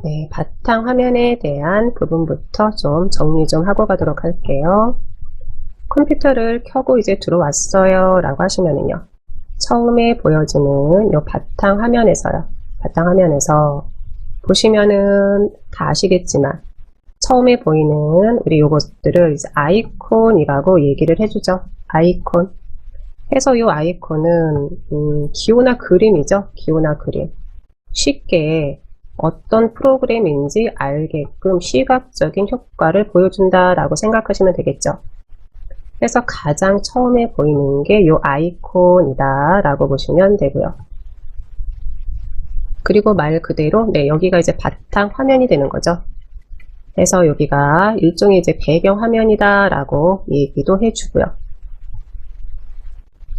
네, 바탕화면에 대한 부분부터 좀 정리 좀 하고 가도록 할게요. 컴퓨터를 켜고 이제 들어왔어요 라고 하시면은요, 처음에 보여지는 요 바탕화면에서요, 바탕화면에서 보시면은 다 아시겠지만 처음에 보이는 우리 요것들을 이제 아이콘이라고 얘기를 해주죠. 아이콘 해서 요 아이콘은 기호나 그림이죠. 기호나 그림. 쉽게 어떤 프로그램인지 알게끔 시각적인 효과를 보여준다라고 생각하시면 되겠죠. 그래서 가장 처음에 보이는 게 이 아이콘이다 라고 보시면 되고요. 그리고 말 그대로 여기가 이제 바탕 화면이 되는 거죠. 그래서 여기가 일종의 이제 배경 화면이다 라고 얘기도 해주고요.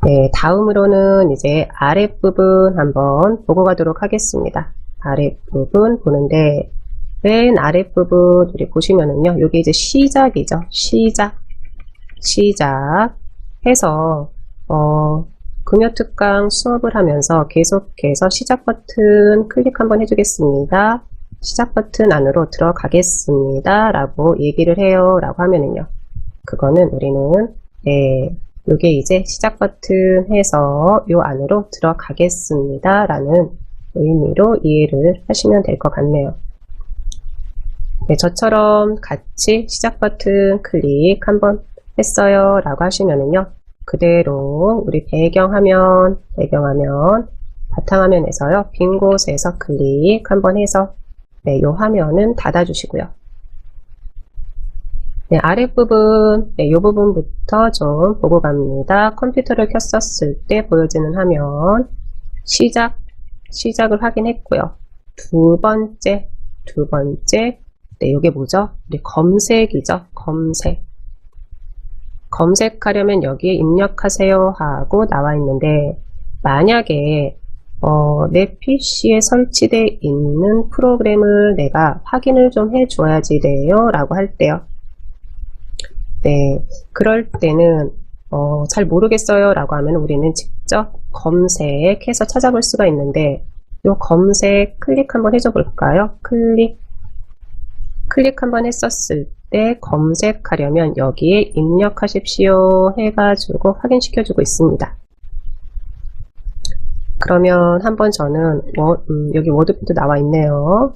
네, 다음으로는 이제 아랫부분 한번 보고 가도록 하겠습니다. 아랫부분 보는데, 맨 아랫부분 우리 보시면은요, 여기 이제 시작이죠. 시작 해서 금요특강 수업을 하면서 계속해서 시작 버튼 클릭 한번 해주겠습니다. 시작 버튼 안으로 들어가겠습니다 라고 얘기를 해요 라고 하면은요, 그거는 우리는 요게 이제 시작 버튼 해서 요 안으로 들어가겠습니다 라는 의미로 이해를 하시면 될 것 같네요. 네, 저처럼 같이 시작 버튼 클릭 한번 했어요 라고 하시면은요, 그대로 우리 배경화면 바탕화면에서요, 빈 곳에서 클릭 한번 해서 요 화면은 닫아 주시고요. 네, 아랫부분, 요 부분부터 좀 보고 갑니다. 컴퓨터를 켰었을 때 보여지는 화면, 시작을 확인했고요. 두 번째, 요게 뭐죠? 우리 검색이죠. 검색하려면 여기에 입력하세요 하고 나와 있는데, 만약에 내 PC에 설치되어 있는 프로그램을 내가 확인을 좀 해줘야지 돼요 라고 할 때요. 네, 그럴 때는 잘 모르겠어요 라고 하면 우리는 직접 검색해서 찾아볼 수가 있는데, 요 검색 클릭 한번 해줘 볼까요? 클릭 한번 했었을 때 검색하려면 여기에 입력하십시오 해가지고 확인시켜주고 있습니다. 그러면 한번 저는 여기 워드패드 나와 있네요.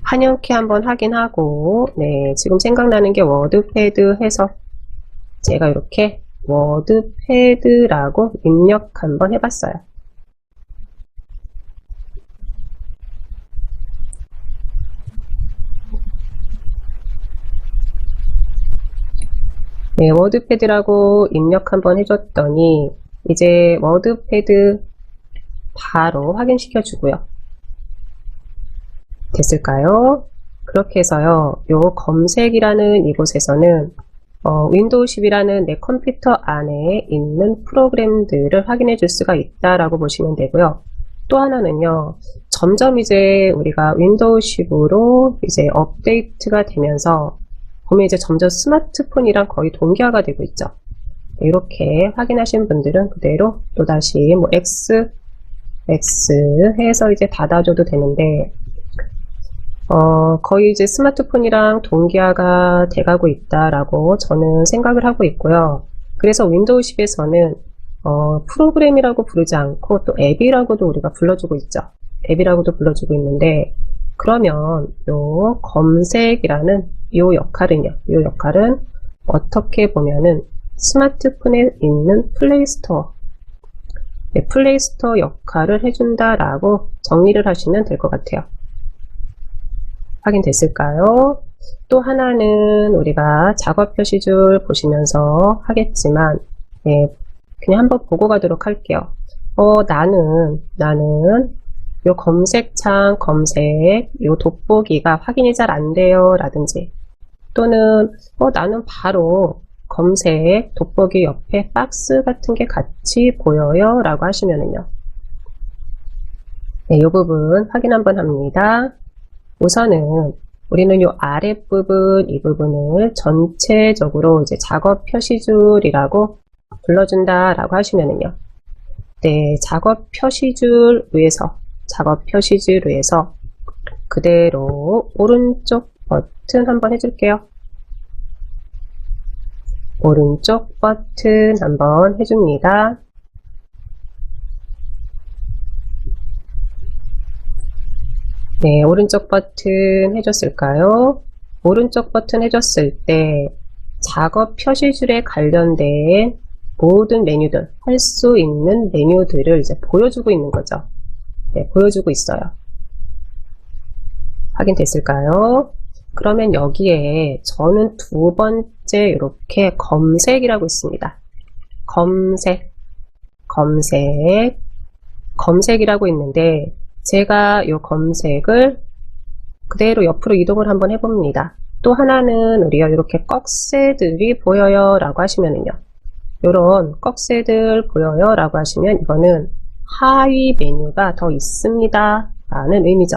한영키 한번 확인하고, 네, 지금 생각나는 게 워드패드 해서 제가 이렇게 워드패드라고 입력 한번 해봤어요. 네, 워드패드라고 입력 한번 해줬더니 이제 워드패드 바로 확인시켜 주고요. 됐을까요? 그렇게 해서요, 요 검색이라는 이곳에서는 윈도우 10이라는 내 컴퓨터 안에 있는 프로그램들을 확인해 줄 수가 있다라고 보시면 되고요. 또 하나는요, 점점 이제 우리가 윈도우 10으로 이제 업데이트가 되면서 보면 이제 점점 스마트폰이랑 거의 동기화가 되고 있죠. 이렇게 확인하신 분들은 그대로 또다시 뭐 X 해서 이제 닫아줘도 되는데, 거의 이제 스마트폰이랑 동기화가 돼가고 있다라고 저는 생각을 하고 있고요. 그래서 윈도우 10에서는 프로그램이라고 부르지 않고 또 앱이라고도 우리가 불러주고 있죠. 앱이라고도 불러주고 있는데, 그러면 요 검색이라는 요 역할은 어떻게 보면은 스마트폰에 있는 플레이스토어, 플레이스토어 역할을 해준다라고 정리를 하시면 될 것 같아요. 확인됐을까요? 또 하나는 우리가 작업 표시줄 보시면서 하겠지만, 그냥 한번 보고 가도록 할게요. 나는 요 검색창 요 돋보기가 확인이 잘 안 돼요 라든지, 또는 나는 바로 검색 돋보기 옆에 박스 같은 게 같이 보여요 라고 하시면은요, 네, 이 부분 확인 한번 합니다. 우선은 우리는 요 아랫부분, 이 부분을 전체적으로 이제 작업 표시줄이라고 불러준다 라고 하시면은요, 네, 작업 표시줄 위에서 그대로 오른쪽 버튼 한번 해줄게요. 오른쪽 버튼 한번 해줍니다. 네, 오른쪽 버튼 해줬을까요? 오른쪽 버튼 해줬을 때 작업 표시줄에 관련된 모든 메뉴들, 할 수 있는 메뉴들을 이제 보여주고 있는 거죠. 네, 보여주고 있어요. 확인됐을까요? 그러면 여기에 저는 두 번째 이렇게 검색이라고 있습니다. 검색이라고 있는데 제가 이 검색을 그대로 옆으로 이동을 한번 해봅니다. 또 하나는 우리가 이렇게 꺽쇠들이 보여요 라고 하시면은요. 이런 꺽쇠들 보여요 라고 하시면 이거는 하위 메뉴가 더 있습니다 라는 의미죠.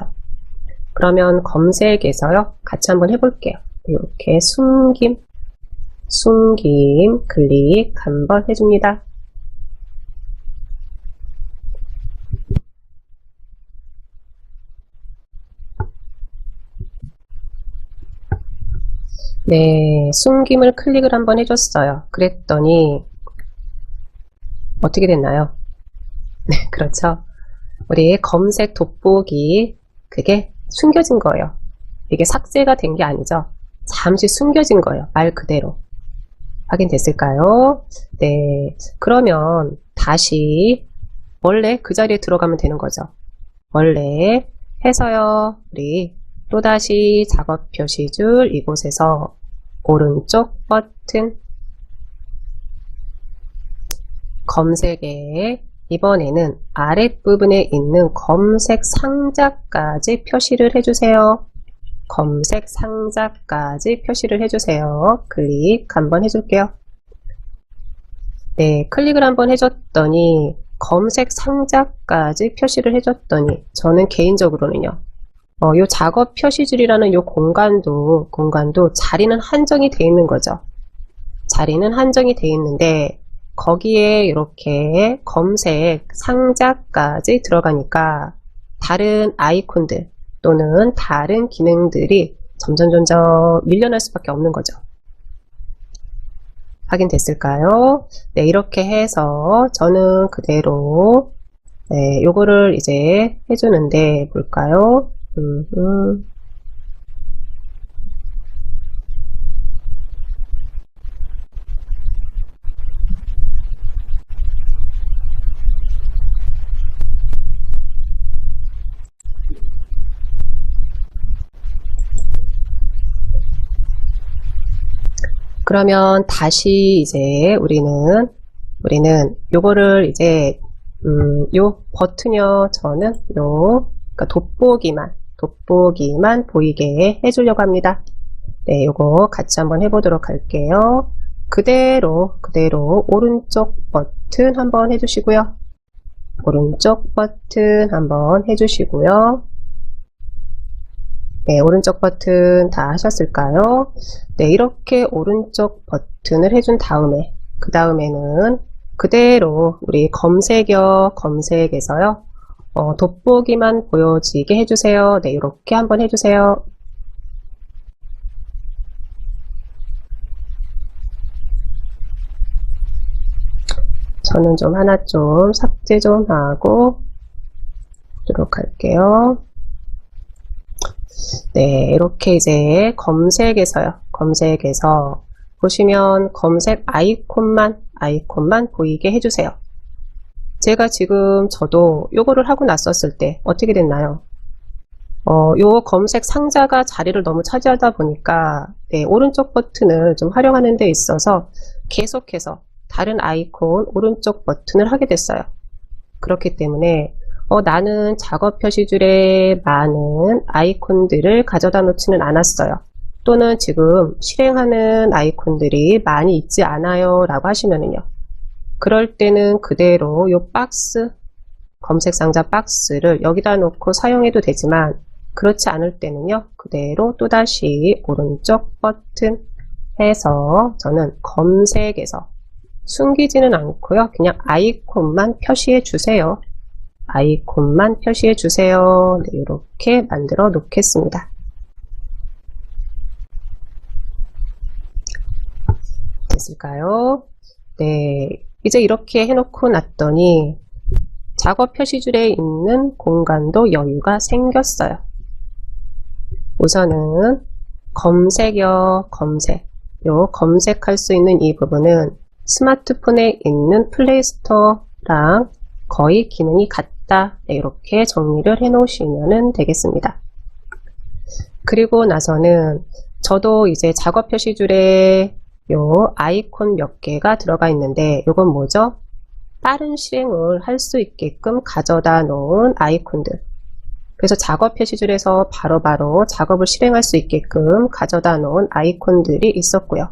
그러면 검색에서요 같이 한번 해볼게요. 이렇게 숨김 클릭 한번 해줍니다. 네, 숨김을 클릭을 한번 해줬어요. 그랬더니 어떻게 됐나요? 네, 그렇죠. 우리 검색 돋보기 그게 숨겨진 거예요. 이게 삭제가 된 게 아니죠. 잠시 숨겨진 거예요. 말 그대로. 확인됐을까요? 네, 그러면 다시 원래 그 자리에 들어가면 되는 거죠. 원래 해서요. 우리 또다시 작업 표시줄 이곳에서 오른쪽 버튼 검색에 이번에는 아랫부분에 있는 검색 상자까지 표시를 해주세요. 검색 상자까지 표시를 해주세요. 클릭 한번 해줄게요. 네, 클릭을 한번 해줬더니 검색 상자까지 표시를 해줬더니 저는 개인적으로는요. 요 작업 표시줄이라는 요 공간도 자리는 한정이 되어 있는 거죠. 자리는 한정이 되어 있는데 거기에 이렇게 검색 상자까지 들어가니까 다른 아이콘들 또는 다른 기능들이 점점 밀려날 수밖에 없는 거죠. 확인됐을까요? 네, 이렇게 해서 저는 그대로 네, 요거를 이제 해주는데 볼까요? 그러면 다시 이제 우리는 요거를 이제 요 버튼이요. 저는 그러니까 돋보기만 보이게 해주려고 합니다. 네, 요거 같이 한번 해보도록 할게요. 그대로 오른쪽 버튼 한번 해주시고요. 오른쪽 버튼 한번 해주시고요. 네, 오른쪽 버튼 다 하셨을까요? 네, 이렇게 오른쪽 버튼을 해준 다음에 그 다음에는 그대로 우리 검색에서요. 돋보기만 보여지게 해주세요. 네, 이렇게 한번 해주세요. 저는 좀 하나 좀 삭제 좀 하고 보도록 할게요. 네, 이렇게 이제 검색에서 보시면 검색 아이콘만 보이게 해주세요. 제가 지금 저도 요거를 하고 났었을 때 어떻게 됐나요? 요 검색 상자가 자리를 너무 차지하다 보니까 네, 오른쪽 버튼을 좀 활용하는 데 있어서 계속해서 다른 아이콘 오른쪽 버튼을 하게 됐어요. 그렇기 때문에 나는 작업 표시줄에 많은 아이콘들을 가져다 놓지는 않았어요. 또는 지금 실행하는 아이콘들이 많이 있지 않아요 라고 하시면은요. 그럴 때는 그대로 요 박스, 검색 상자 박스를 여기다 놓고 사용해도 되지만 그렇지 않을 때는요. 그대로 또다시 오른쪽 버튼 해서 저는 검색에서 숨기지는 않고요. 그냥 아이콘만 표시해 주세요. 아이콘만 표시해 주세요. 네, 이렇게 만들어 놓겠습니다. 됐을까요? 네, 이제 이렇게 해놓고 났더니 작업 표시줄에 있는 공간도 여유가 생겼어요. 우선은 검색어 검색. 요 검색할 수 있는 이 부분은 스마트폰에 있는 플레이스토어랑 거의 기능이 같다. 네, 이렇게 정리를 해 놓으시면 되겠습니다. 그리고 나서는 저도 이제 작업 표시줄에 요 아이콘 몇 개가 들어가 있는데 요건 뭐죠? 빠른 실행을 할 수 있게끔 가져다 놓은 아이콘들. 그래서 작업 표시줄에서 바로바로 작업을 실행할 수 있게끔 가져다 놓은 아이콘들이 있었고요.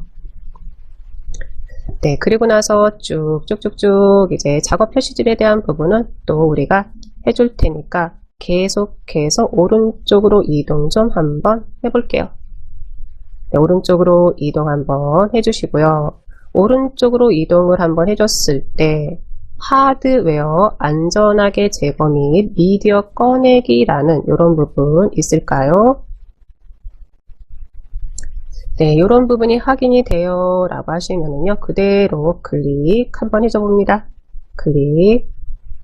네, 그리고 나서 쭉쭉쭉쭉 이제 작업 표시줄에 대한 부분은 또 우리가 해줄 테니까 계속해서 오른쪽으로 이동 좀 한번 해볼게요. 네, 오른쪽으로 이동 한번 해주시고요. 오른쪽으로 이동을 한번 해줬을 때 하드웨어 안전하게 제거 및 미디어 꺼내기라는 이런 부분 있을까요? 네, 이런 부분이 확인이 돼요 라고 하시면은요, 그대로 클릭 한번 해줘 봅니다.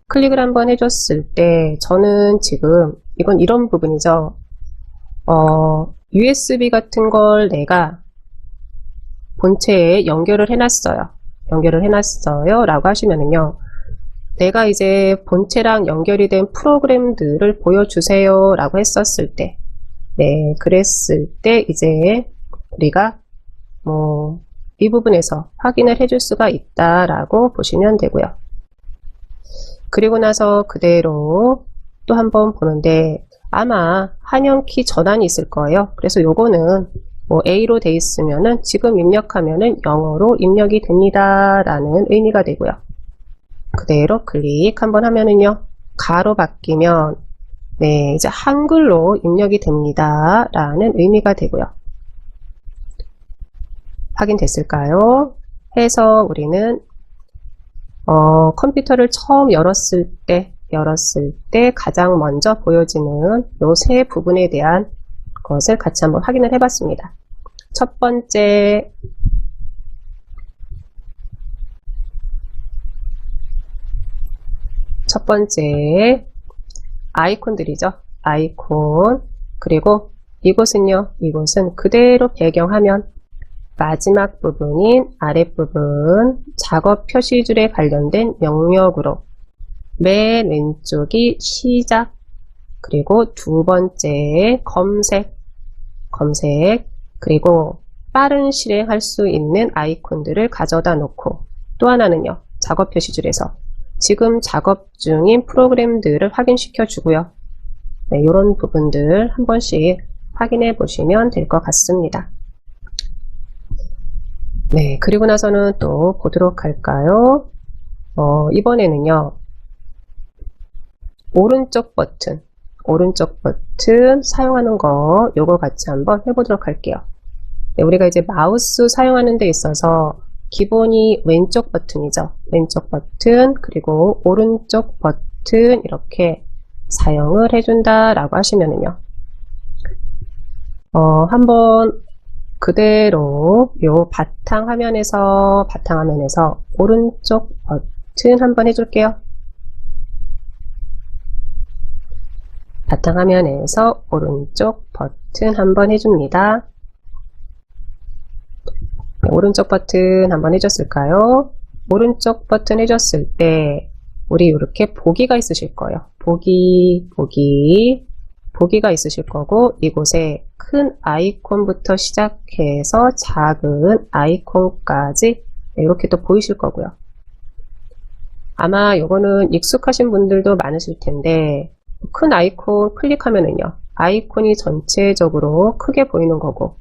클릭을 한번 해줬을 때 저는 지금 이건 이런 부분이죠. USB 같은 걸 내가 본체에 연결을 해놨어요 라고 하시면은요, 내가 이제 본체랑 연결이 된 프로그램들을 보여주세요 라고 했었을 때, 네, 그랬을 때 이제 우리가 이 부분에서 확인을 해줄 수가 있다라고 보시면 되고요. 그리고 나서 그대로 또 한번 보는데 아마 한영키 전환이 있을 거예요. 그래서 요거는 A로 돼 있으면은 지금 입력하면은 영어로 입력이 됩니다 라는 의미가 되고요. 그대로 클릭 한번 하면은요, 가로 바뀌면 네, 이제 한글로 입력이 됩니다 라는 의미가 되고요. 확인됐을까요? 해서 우리는 컴퓨터를 처음 열었을 때 가장 먼저 보여지는 요 세 부분에 대한 것을 같이 한번 확인을 해봤습니다. 첫 번째, 아이콘들이죠. 아이콘. 그리고 이곳은 그대로 배경화면 마지막 부분인 아랫부분 작업 표시줄에 관련된 영역으로 맨 왼쪽이 시작, 그리고 두 번째 검색, 그리고 빠른 실행할 수 있는 아이콘들을 가져다 놓고, 또 하나는요, 작업 표시줄에서 지금 작업 중인 프로그램들을 확인시켜 주고요. 네, 이런 부분들 한 번씩 확인해 보시면 될 것 같습니다. 네, 그리고 나서는 또 보도록 할까요? 이번에는요, 오른쪽 버튼 사용하는 거 요거 같이 한번 해보도록 할게요. 네, 우리가 이제 마우스 사용하는 데 있어서 기본이 왼쪽 버튼이죠. 왼쪽 버튼, 그리고 오른쪽 버튼 이렇게 사용을 해준다 라고 하시면은요, 한번 그대로 요 바탕화면에서 오른쪽 버튼 한번 해줄게요. 바탕화면에서 오른쪽 버튼 한번 해줍니다. 네, 오른쪽 버튼 한번 해줬을까요? 오른쪽 버튼 해줬을 때 우리 이렇게 보기가 있으실 거예요. 보기가 있으실 거고, 이곳에 큰 아이콘부터 시작해서 작은 아이콘까지 이렇게 또 보이실 거고요. 아마 이거는 익숙하신 분들도 많으실 텐데, 큰 아이콘 클릭하면은요, 아이콘이 전체적으로 크게 보이는 거고,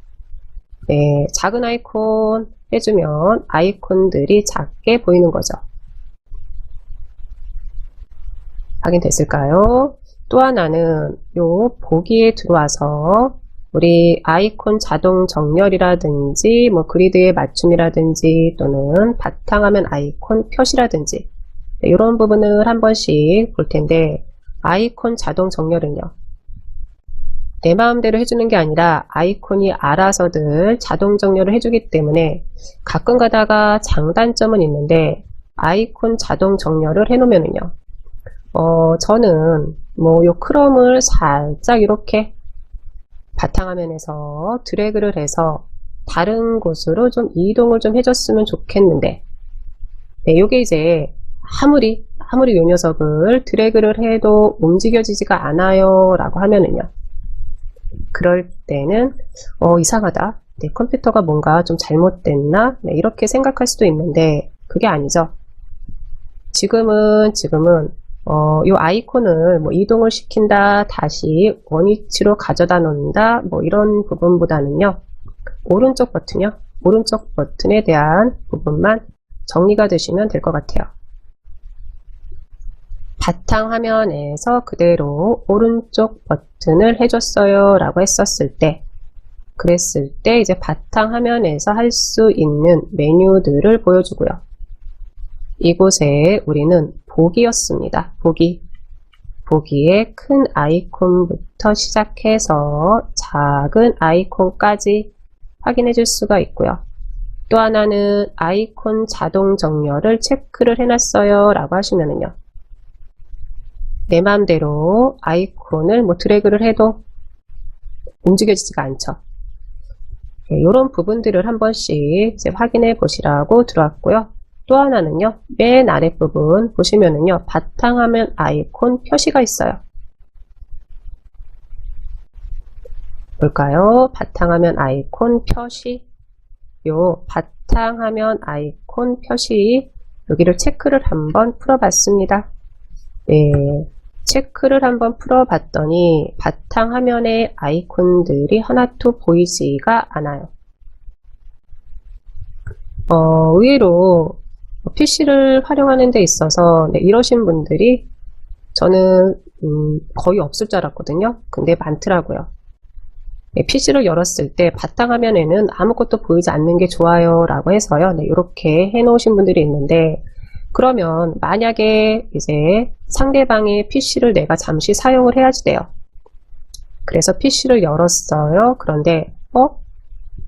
네, 작은 아이콘 해주면 아이콘들이 작게 보이는 거죠. 확인됐을까요? 또 하나는 요 보기에 들어와서 우리 아이콘 자동 정렬이라든지 그리드의 맞춤이라든지 또는 바탕화면 아이콘 표시라든지 이런 부분을 한 번씩 볼 텐데, 아이콘 자동 정렬은요. 내 마음대로 해주는 게 아니라 아이콘이 알아서들 자동 정렬을 해주기 때문에 가끔 가다가 장단점은 있는데 아이콘 자동 정렬을 해놓으면은요. 저는 요 크롬을 살짝 이렇게 바탕화면에서 드래그를 해서 다른 곳으로 좀 이동을 좀 해줬으면 좋겠는데, 네, 요게 이제 아무리 요 녀석을 드래그를 해도 움직여지지가 않아요 라고 하면은요. 그럴 때는 이상하다. 내 컴퓨터가 뭔가 좀 잘못됐나? 네, 이렇게 생각할 수도 있는데 그게 아니죠. 지금은 요 아이콘을 뭐 이동을 시킨다, 다시 원위치로 가져다 놓는다, 뭐 이런 부분보다는요. 오른쪽 버튼이요. 오른쪽 버튼에 대한 부분만 정리가 되시면 될 것 같아요. 바탕화면에서 그대로 오른쪽 버튼을 해줬어요 라고 했었을 때, 그랬을 때 이제 바탕화면에서 할 수 있는 메뉴들을 보여주고요. 이곳에 우리는 보기였습니다. 보기에 큰 아이콘부터 시작해서 작은 아이콘까지 확인해 줄 수가 있고요. 또 하나는 아이콘 자동 정렬을 체크를 해놨어요 라고 하시면은요. 내 마음대로 아이콘을 뭐 드래그를 해도 움직여지지가 않죠. 네, 이런 부분들을 한 번씩 이제 확인해 보시라고 들어왔고요. 또 하나는요, 맨 아랫부분 보시면은요, 바탕화면 아이콘 표시가 있어요. 볼까요? 바탕화면 아이콘 표시. 요 바탕화면 아이콘 표시, 여기를 체크를 한번 풀어봤습니다. 네, 체크를 한번 풀어봤더니 바탕화면의 아이콘들이 하나도 보이지가 않아요. 의외로 PC를 활용하는 데 있어서 네, 이러신 분들이 저는 거의 없을 줄 알았거든요. 근데 많더라고요. 네, PC를 열었을 때 바탕화면에는 아무것도 보이지 않는 게 좋아요 라고 해서요. 네, 이렇게 해 놓으신 분들이 있는데, 그러면 만약에 이제 상대방의 PC를 내가 잠시 사용을 해야지 돼요. 그래서 PC를 열었어요. 그런데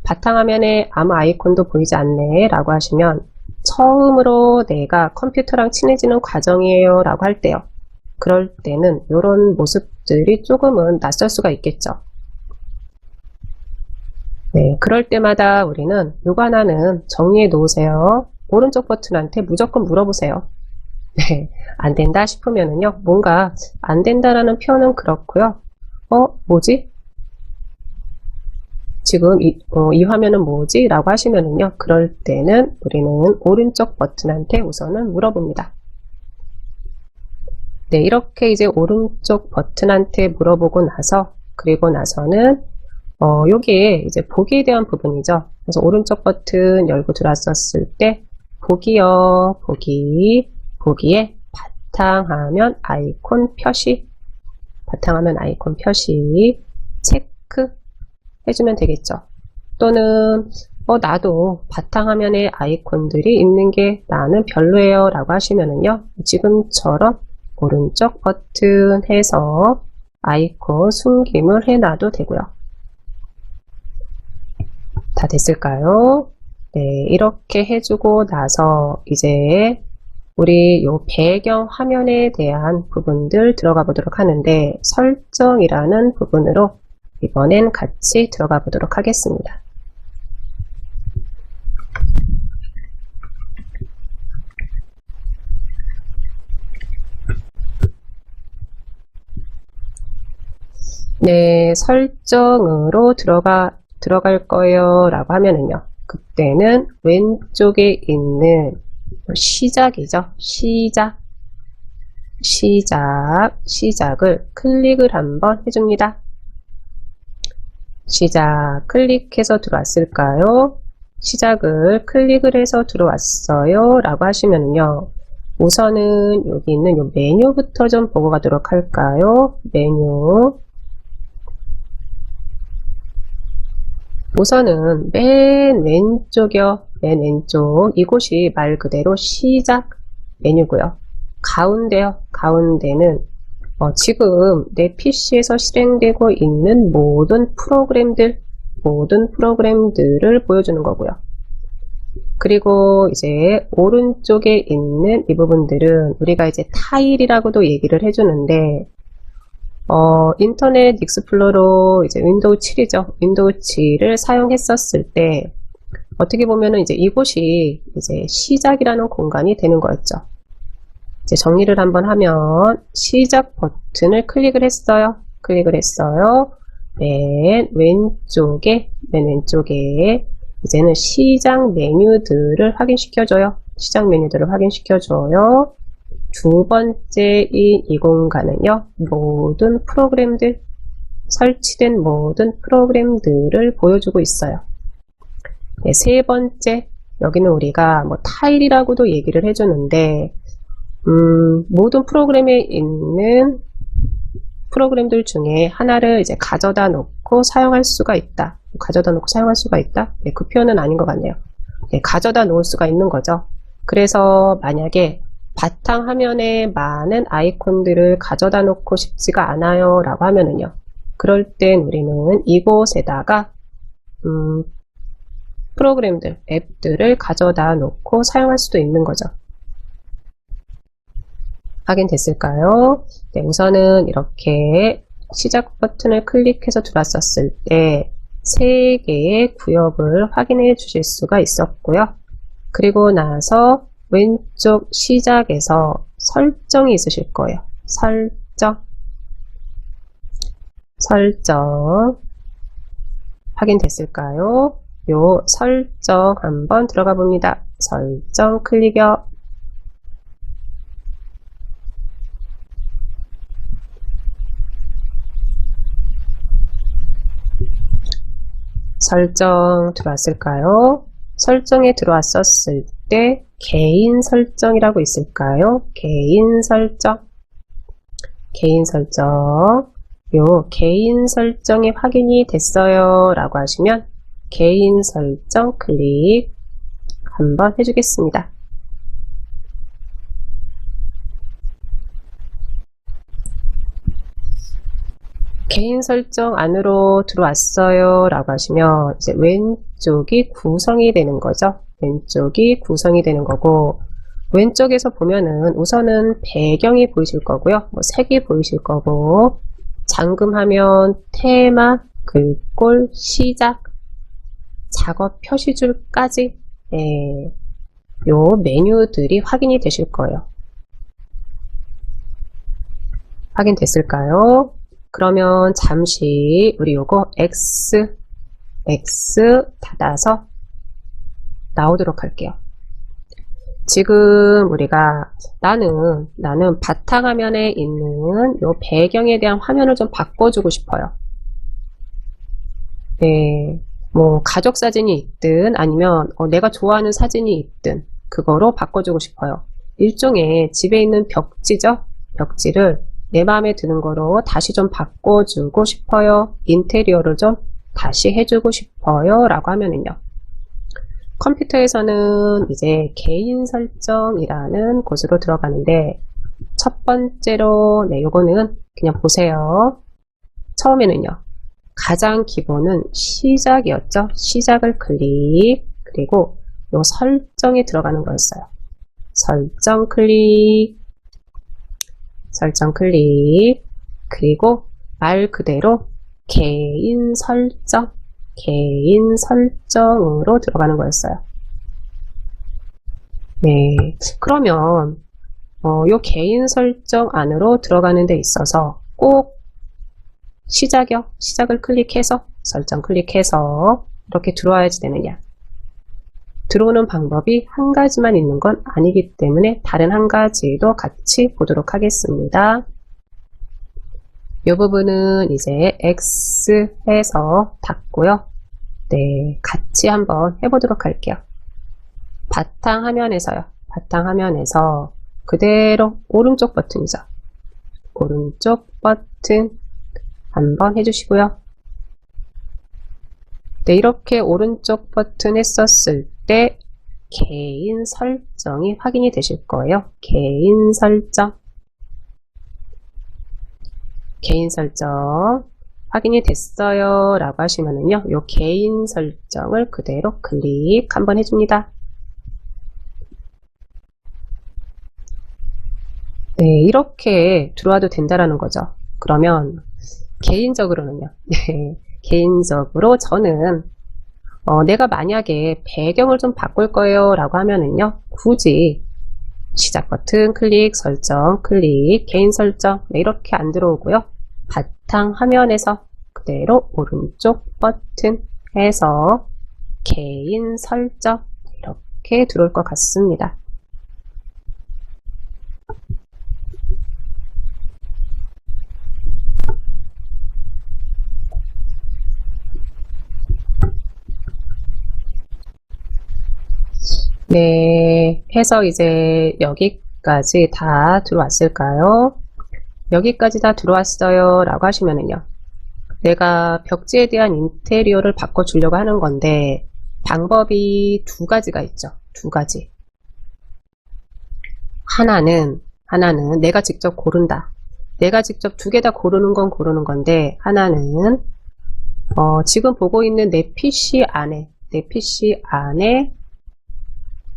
바탕화면에 아무 아이콘도 보이지 않네 라고 하시면, 처음으로 내가 컴퓨터랑 친해지는 과정이에요 라고 할 때요. 그럴 때는 이런 모습들이 조금은 낯설 수가 있겠죠. 네, 그럴 때마다 우리는 요거 하나는 정리해 놓으세요. 오른쪽 버튼한테 무조건 물어보세요. 네, 안 된다 싶으면은요, 뭔가 안 된다라는 표현은 그렇고요. 뭐지? 지금 이 화면은 뭐지? 라고 하시면은요, 그럴 때는 우리는 오른쪽 버튼한테 우선은 물어봅니다. 네, 이렇게 이제 오른쪽 버튼한테 물어보고 나서, 그리고 나서는 요게 이제 보기에 대한 부분이죠. 그래서 오른쪽 버튼 열고 들어왔었을 때 보기요, 보기에 바탕화면 아이콘 표시, 바탕화면 아이콘 표시 체크 해주면 되겠죠. 또는 나도 바탕화면에 아이콘들이 있는 게 나는 별로예요 라고 하시면은요, 지금처럼 오른쪽 버튼 해서 아이콘 숨김을 해놔도 되고요. 다 됐을까요? 네, 이렇게 해주고 나서 이제 우리 요 배경 화면에 대한 부분들 들어가 보도록 하는데, 설정이라는 부분으로 이번엔 같이 들어가 보도록 하겠습니다. 네, 설정으로 들어갈 거예요 라고 하면은요, 그때는 왼쪽에 있는 시작이죠. 시작을 클릭을 한번 해줍니다. 시작 클릭해서 들어왔을까요? 시작을 클릭을 해서 들어왔어요 라고 하시면은요, 우선은 여기 있는 요 메뉴부터 좀 보고 가도록 할까요? 메뉴. 우선은 맨 왼쪽이요. 맨 왼쪽. 이곳이 말 그대로 시작 메뉴고요. 가운데요. 가운데는 지금 내 PC에서 실행되고 있는 모든 프로그램들을 보여주는 거고요. 그리고 이제 오른쪽에 있는 이 부분들은 우리가 이제 타일이라고도 얘기를 해주는데, 인터넷 익스플로러 이제 윈도우 7이죠. 윈도우 7을 사용했었을 때, 어떻게 보면은 이제 이곳이 이제 시작이라는 공간이 되는 거였죠. 이제 정리를 한번 하면, 시작 버튼을 클릭을 했어요. 맨 왼쪽에, 이제는 시작 메뉴들을 확인시켜줘요. 두 번째인 이 공간은요, 설치된 모든 프로그램들을 보여주고 있어요. 네, 세 번째, 여기는 우리가 뭐 타일이라고도 얘기를 해주는데, 모든 프로그램에 있는 프로그램들 중에 하나를 이제 가져다 놓고 사용할 수가 있다. 네, 그 표현은 아닌 것 같네요. 네, 가져다 놓을 수가 있는 거죠. 그래서 만약에 바탕화면에 많은 아이콘들을 가져다 놓고 싶지가 않아요 라고 하면은요, 그럴 땐 우리는 이곳에다가 앱들을 가져다 놓고 사용할 수도 있는 거죠. 확인됐을까요? 네, 우선은 이렇게 시작 버튼을 클릭해서 들어왔었을 때 3개의 구역을 확인해 주실 수가 있었고요. 그리고 나서 왼쪽 시작에서 설정이 있으실 거예요. 설정 확인됐을까요? 요 설정 한번 들어가 봅니다. 설정 클릭이요. 설정 들어왔을까요? 설정에 들어왔었을 때 개인 설정이라고 있을까요? 개인 설정. 요 개인 설정이 확인이 됐어요 라고 하시면 개인 설정 클릭 한번 해주겠습니다. 개인 설정 안으로 들어왔어요 라고 하시면 이제 왼쪽이 구성이 되는 거죠. 왼쪽이 구성이 되는 거고, 왼쪽에서 보면은 우선은 배경이 보이실 거고요. 뭐 색이 보이실 거고, 잠금하면 테마, 글꼴, 시작, 작업 표시줄까지 요 메뉴들이 확인이 되실 거예요. 확인됐을까요? 그러면 잠시 우리 요거 X 닫아서 나오도록 할게요. 지금 우리가 나는 바탕화면에 있는 요 배경에 대한 화면을 좀 바꿔주고 싶어요. 네, 뭐 가족 사진이 있든 아니면 내가 좋아하는 사진이 있든 그거로 바꿔주고 싶어요. 일종의 집에 있는 벽지죠. 벽지를 내 마음에 드는 거로 다시 좀 바꿔주고 싶어요. 인테리어를 좀 다시 해주고 싶어요 라고 하면은요, 컴퓨터에서는 이제 개인 설정이라는 곳으로 들어가는데, 첫 번째로 요거는 그냥 보세요. 처음에는요, 가장 기본은 시작이었죠. 시작을 클릭, 그리고 요 설정에 들어가는 거였어요. 설정 클릭, 그리고 말 그대로 개인 설정으로 들어가는 거였어요. 네, 그러면 요 개인 설정 안으로 들어가는 데 있어서 꼭 시작을 클릭해서 설정 클릭해서 이렇게 들어와야지 되느냐? 들어오는 방법이 한 가지만 있는 건 아니기 때문에 다른 한 가지도 같이 보도록 하겠습니다. 이 부분은 이제 X 해서 닫고요. 네, 같이 한번 해보도록 할게요. 바탕화면에서 그대로 오른쪽 버튼이죠. 오른쪽 버튼 한번 해주시고요. 네, 이렇게 오른쪽 버튼 했었을 때 개인 설정이 확인이 되실 거예요. 개인 설정. 개인 설정 확인이 됐어요 라고 하시면은요, 요 개인 설정을 그대로 클릭 한번 해줍니다. 네, 이렇게 들어와도 된다라는 거죠. 그러면 개인적으로는요, 네, 개인적으로 저는 내가 만약에 배경을 좀 바꿀 거예요 라고 하면은요, 굳이 시작 버튼 클릭, 설정 클릭, 개인 설정, 네, 이렇게 안 들어오고요, 바탕 화면에서 그대로 오른쪽 버튼에서 개인 설정 이렇게 들어올 것 같습니다. 네, 해서 이제 여기까지 다 들어왔을까요? 여기까지 다 들어왔어요 라고 하시면은요, 내가 벽지에 대한 인테리어를 바꿔주려고 하는 건데 방법이 두 가지가 있죠. 두 가지. 하나는 내가 직접 고른다. 내가 직접 두 개 다 고르는 건 고르는 건데, 하나는 지금 보고 있는 내 PC 안에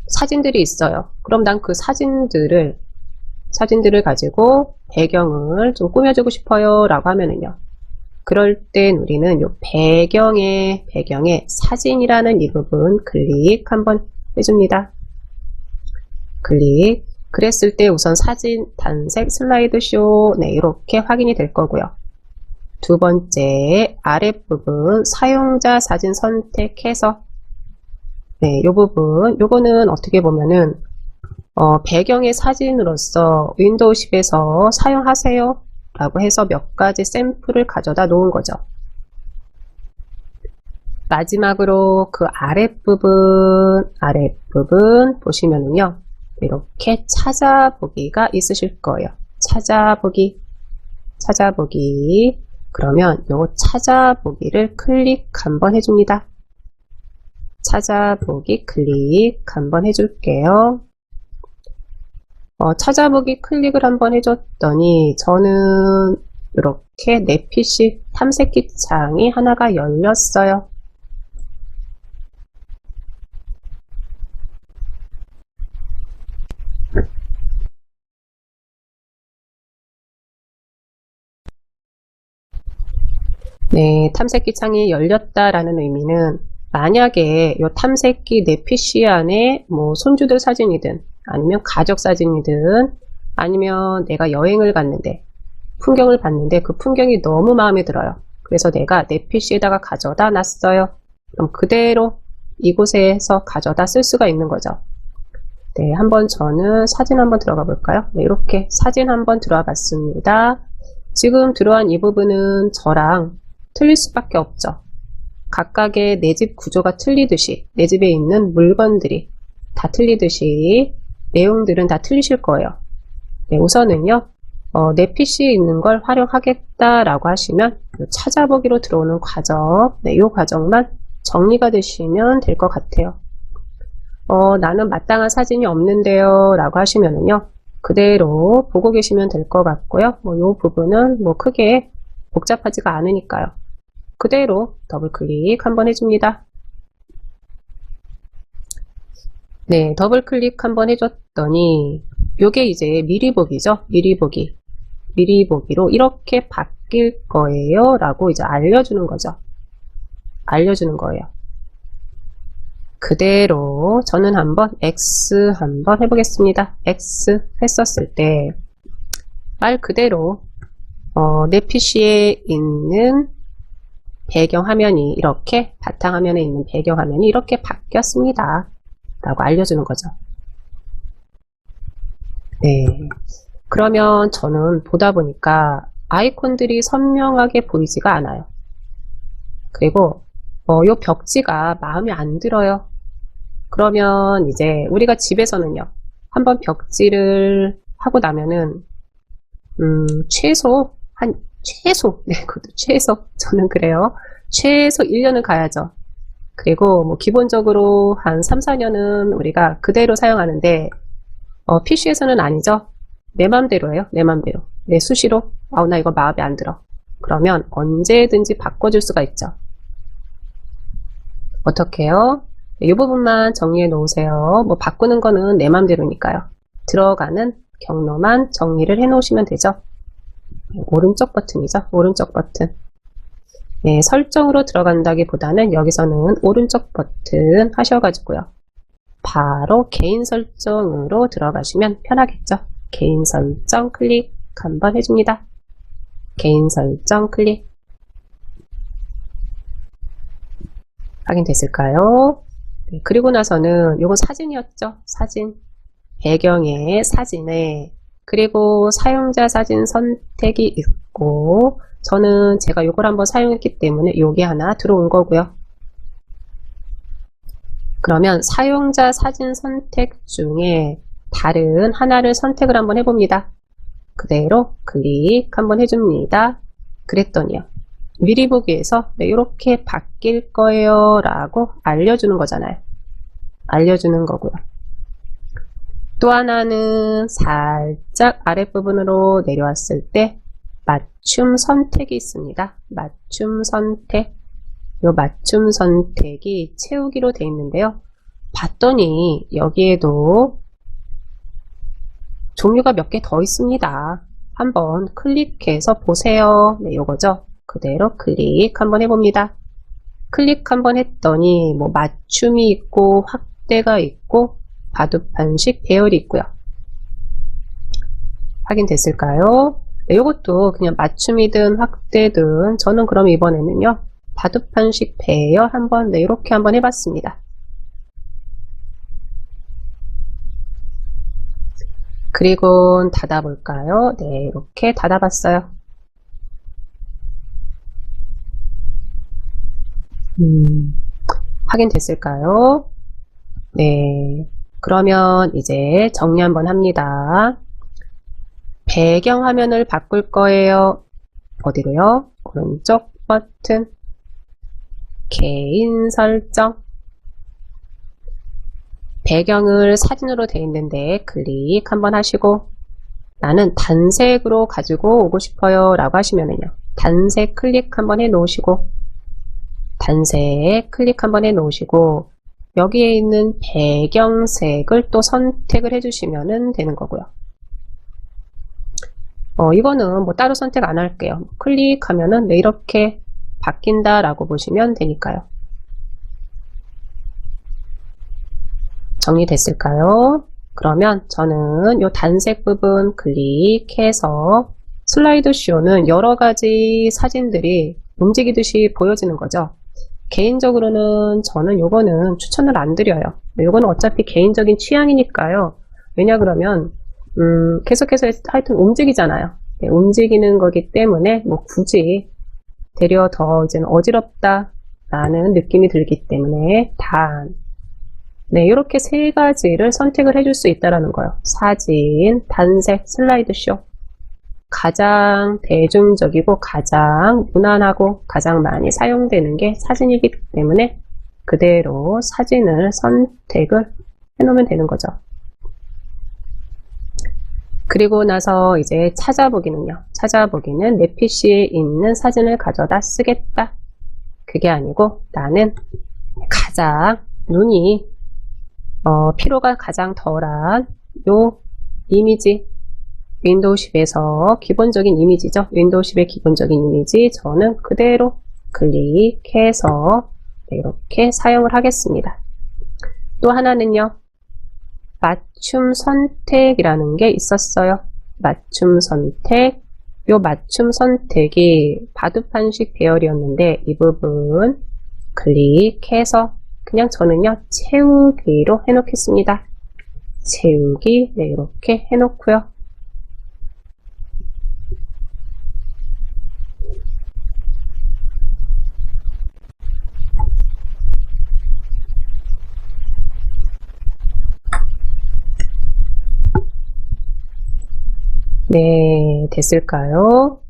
사진들이 있어요. 그럼 난 그 사진들을 가지고 배경을 좀 꾸며주고 싶어요 라고 하면은요, 그럴 땐 우리는 요 배경에 사진이라는 이 부분 클릭 한번 해줍니다. 클릭. 그랬을 때 우선 사진 단색 슬라이드쇼, 네, 이렇게 확인이 될 거고요. 두 번째 아랫부분 사용자 사진 선택해서, 네, 요 부분, 요거는 어떻게 보면은 배경의 사진으로서 윈도우 10에서 사용하세요 라고 해서 몇 가지 샘플을 가져다 놓은 거죠. 마지막으로 그 아랫부분 보시면은요, 이렇게 찾아보기가 있으실 거예요. 찾아보기. 그러면 요 찾아보기를 클릭 한번 해줍니다. 찾아보기 클릭 한번 해줄게요. 찾아보기 클릭을 한번 해줬더니 저는 이렇게 내 PC 탐색기 창이 하나가 열렸어요. 네, 탐색기 창이 열렸다라는 의미는 만약에 이 탐색기 내 PC 안에 뭐 손주들 사진이든 아니면 가족 사진이든 아니면 내가 여행을 갔는데 풍경을 봤는데 그 풍경이 너무 마음에 들어요. 그래서 내가 내 PC에다가 가져다 놨어요. 그럼 그대로 이곳에서 가져다 쓸 수가 있는 거죠. 네, 한번 저는 사진 한번 들어가 볼까요? 네, 이렇게 사진 한번 들어와 봤습니다. 지금 들어간 이 부분은 저랑 틀릴 수밖에 없죠. 각각의 내 집 구조가 틀리듯이, 내 집에 있는 물건들이 다 틀리듯이 내용들은 다 틀리실 거예요. 네, 우선은요, 내 PC에 있는 걸 활용하겠다라고 하시면 찾아보기로 들어오는 과정, 네, 이 과정만 정리가 되시면 될 것 같아요. 나는 마땅한 사진이 없는데요 라고 하시면은요, 그대로 보고 계시면 될 것 같고요. 뭐 이 부분은 뭐 크게 복잡하지가 않으니까요. 그대로 더블 클릭 한번 해줍니다. 네, 더블 클릭 한번 해줬더니 요게 이제 미리 보기죠. 미리 보기로 이렇게 바뀔 거예요 라고 이제 알려주는 거죠. 알려주는 거예요. 그대로 저는 한번 X 한번 해보겠습니다. X 했었을 때 말 그대로 내 PC에 있는 배경화면이 이렇게 바탕화면에 있는 배경화면이 이렇게 바뀌었습니다 라고 알려주는 거죠. 네, 그러면 저는 보다 보니까 아이콘들이 선명하게 보이지가 않아요. 그리고 요 벽지가 마음에 안 들어요. 그러면 이제 우리가 집에서는요, 한번 벽지를 하고 나면은 최소 네, 그것도 최소, 저는 그래요. 최소 1년은 가야죠. 그리고 뭐 기본적으로 한 3, 4년은 우리가 그대로 사용하는데 PC에서는 아니죠. 내 맘대로예요. 내 맘대로. 네, 수시로 나 이거 마음에 안 들어. 그러면 언제든지 바꿔줄 수가 있죠. 어떻게 해요? 이 부분만 정리해 놓으세요. 뭐 바꾸는 거는 내 맘대로니까요. 들어가는 경로만 정리를 해 놓으시면 되죠. 오른쪽 버튼이죠. 오른쪽 버튼. 네, 설정으로 들어간다기보다는 여기서는 오른쪽 버튼 하셔가지고요. 바로 개인 설정으로 들어가시면 편하겠죠. 개인 설정 클릭 한번 해줍니다. 개인 설정 클릭. 확인됐을까요? 네, 그리고 나서는 요건 사진이었죠. 사진. 배경에 사진에 그리고 사용자 사진 선택이 있고 저는 제가 요걸 한번 사용했기 때문에 요게 하나 들어온 거고요. 그러면 사용자 사진 선택 중에 다른 하나를 선택을 한번 해봅니다. 그대로 클릭 한번 해줍니다. 그랬더니요. 미리 보기에서 이렇게 바뀔 거예요 라고 알려주는 거잖아요. 알려주는 거고요. 또 하나는 살짝 아랫부분으로 내려왔을 때 맞춤 선택이 있습니다. 맞춤 선택. 이 맞춤 선택이 채우기로 되어 있는데요. 봤더니 여기에도 종류가 몇 개 더 있습니다. 한번 클릭해서 보세요. 네, 요거죠. 그대로 클릭 한번 해봅니다. 클릭 한번 했더니 뭐 맞춤이 있고 확대가 있고 바둑판식 배열이 있고요. 확인됐을까요? 네, 요것도 그냥 맞춤이든 확대든 저는 그럼 이번에는요. 바둑판식 배열 한번 이렇게 한번 해봤습니다. 그리고 닫아볼까요? 네, 이렇게 닫아봤어요. 확인됐을까요? 네, 그러면 이제 정리 한번 합니다. 배경화면을 바꿀 거예요. 어디로요? 오른쪽 버튼, 개인 설정, 배경을 사진으로 되어 있는데 클릭 한번 하시고 나는 단색으로 가지고 오고 싶어요 라고 하시면은요. 단색 클릭 한번 해 놓으시고 단색 클릭 한번 해 놓으시고 여기에 있는 배경색을 또 선택을 해주시면 되는 거고요. 이거는 뭐 따로 선택 안 할게요. 클릭하면은 네, 이렇게 바뀐다 라고 보시면 되니까요. 정리됐을까요? 그러면 저는 이 단색 부분 클릭해서 슬라이드 쇼는 여러 가지 사진들이 움직이듯이 보여지는 거죠. 개인적으로는 저는 요거는 추천을 안 드려요. 요거는 어차피 개인적인 취향이니까요. 왜냐 그러면 계속해서 하여튼 움직이잖아요. 네, 움직이는 거기 때문에 뭐 굳이 되려 더 이제는 어지럽다 라는 느낌이 들기 때문에 네, 이렇게 세 가지를 선택을 해줄 수 있다는 거예요. 사진, 단색, 슬라이드쇼. 가장 대중적이고 가장 무난하고 가장 많이 사용되는 게 사진이기 때문에 그대로 사진을 선택을 해놓으면 되는 거죠. 그리고 나서 이제 찾아보기는요. 찾아보기는 내 PC에 있는 사진을 가져다 쓰겠다. 그게 아니고 나는 가장 눈이 피로가 가장 덜한 요 이미지 윈도우 10에서 기본적인 이미지죠. 윈도우 10의 기본적인 이미지 저는 그대로 클릭해서 이렇게 사용을 하겠습니다. 또 하나는요. 맞춤 선택이라는 게 있었어요. 맞춤 선택. 요 맞춤 선택이 바둑판식 배열이었는데 이 부분 클릭해서 그냥 저는요 채우기로 해놓겠습니다. 채우기 네, 이렇게 해놓고요. 네, 됐을까요?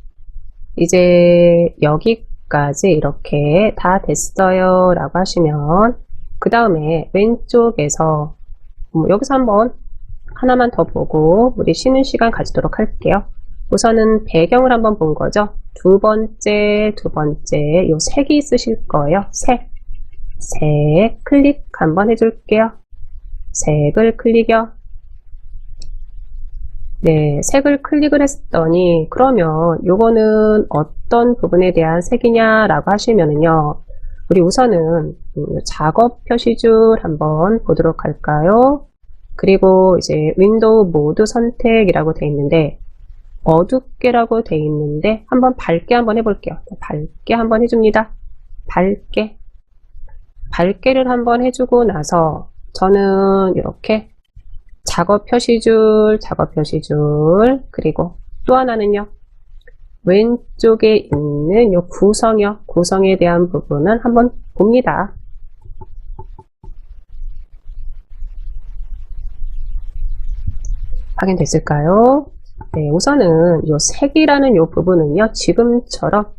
이제 여기까지 이렇게 다 됐어요 라고 하시면 그 다음에 왼쪽에서 여기서 한번 하나만 더 보고 우리 쉬는 시간 가지도록 할게요. 우선은 배경을 한번 본 거죠. 두 번째, 요 색이 있으실 거예요. 색 클릭 한번 해줄게요. 색을 클릭이요. 네, 색을 클릭을 했더니 그러면 요거는 어떤 부분에 대한 색이냐라고 하시면은요. 우리 우선은 작업 표시줄 한번 보도록 할까요? 그리고 이제 윈도우 모드 선택이라고 되어 있는데 어둡게라고 되어 있는데 한번 밝게 한번 해볼게요. 밝게 한번 해줍니다. 밝게를 한번 해주고 나서 저는 이렇게 작업 표시줄, 그리고 또 하나는요. 왼쪽에 있는 요 구성에 대한 부분은 한번 봅니다. 확인됐을까요? 네, 우선은 요 색이라는 요 부분은요. 지금처럼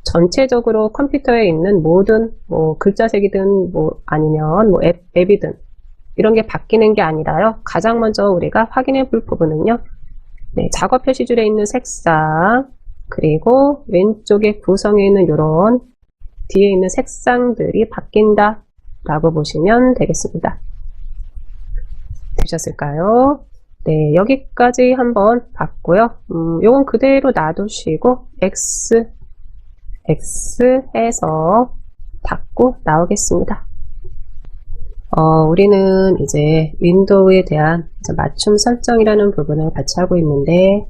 전체적으로 컴퓨터에 있는 모든 뭐 글자색이든 뭐 아니면 뭐 앱이든 이런 게 바뀌는 게 아니라요. 가장 먼저 우리가 확인해 볼 부분은요. 네, 작업 표시줄에 있는 색상 그리고 왼쪽에 구성에 있는 이런 뒤에 있는 색상들이 바뀐다 라고 보시면 되겠습니다. 되셨을까요? 네, 여기까지 한번 봤고요. 요건 그대로 놔두시고 X 해서 닫고 나오겠습니다. 우리는 이제 윈도우에 대한 맞춤 설정이라는 부분을 같이 하고 있는데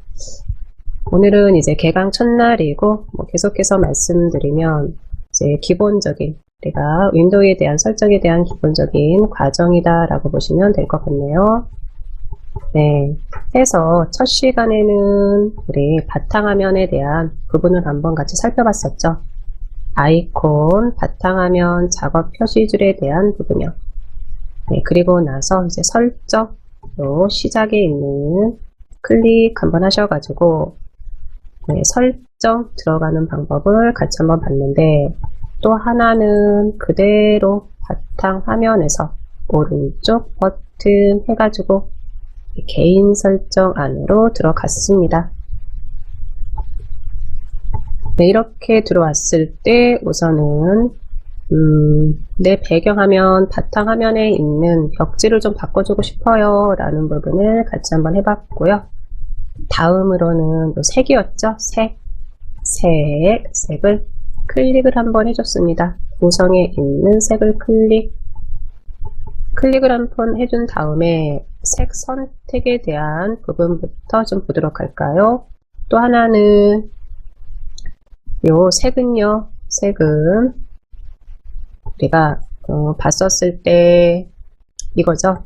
오늘은 이제 개강 첫날이고 계속해서 말씀드리면 이제 기본적인 우리가 윈도우에 대한 설정에 대한 기본적인 과정이다 라고 보시면 될 것 같네요. 네, 해서 첫 시간에는 우리 바탕화면에 대한 부분을 한번 같이 살펴봤었죠. 아이콘, 바탕화면, 작업 표시줄에 대한 부분이요. 네, 그리고 나서 이제 설정으로 시작에 있는 클릭 한번 하셔가지고 네, 설정 들어가는 방법을 같이 한번 봤는데 또 하나는 그대로 바탕화면에서 오른쪽 버튼 해가지고 개인 설정 안으로 들어갔습니다. 네, 이렇게 들어왔을 때 우선은 내 배경화면 바탕화면에 있는 벽지를 좀 바꿔주고 싶어요 라는 부분을 같이 한번 해봤고요. 다음으로는 색이었죠. 색을 클릭을 한번 해줬습니다. 구성에 있는 색을 클릭을 한번 해준 다음에 색 선택에 대한 부분부터 좀 보도록 할까요? 또 하나는 요 색은 우리가 봤었을 때 이거죠.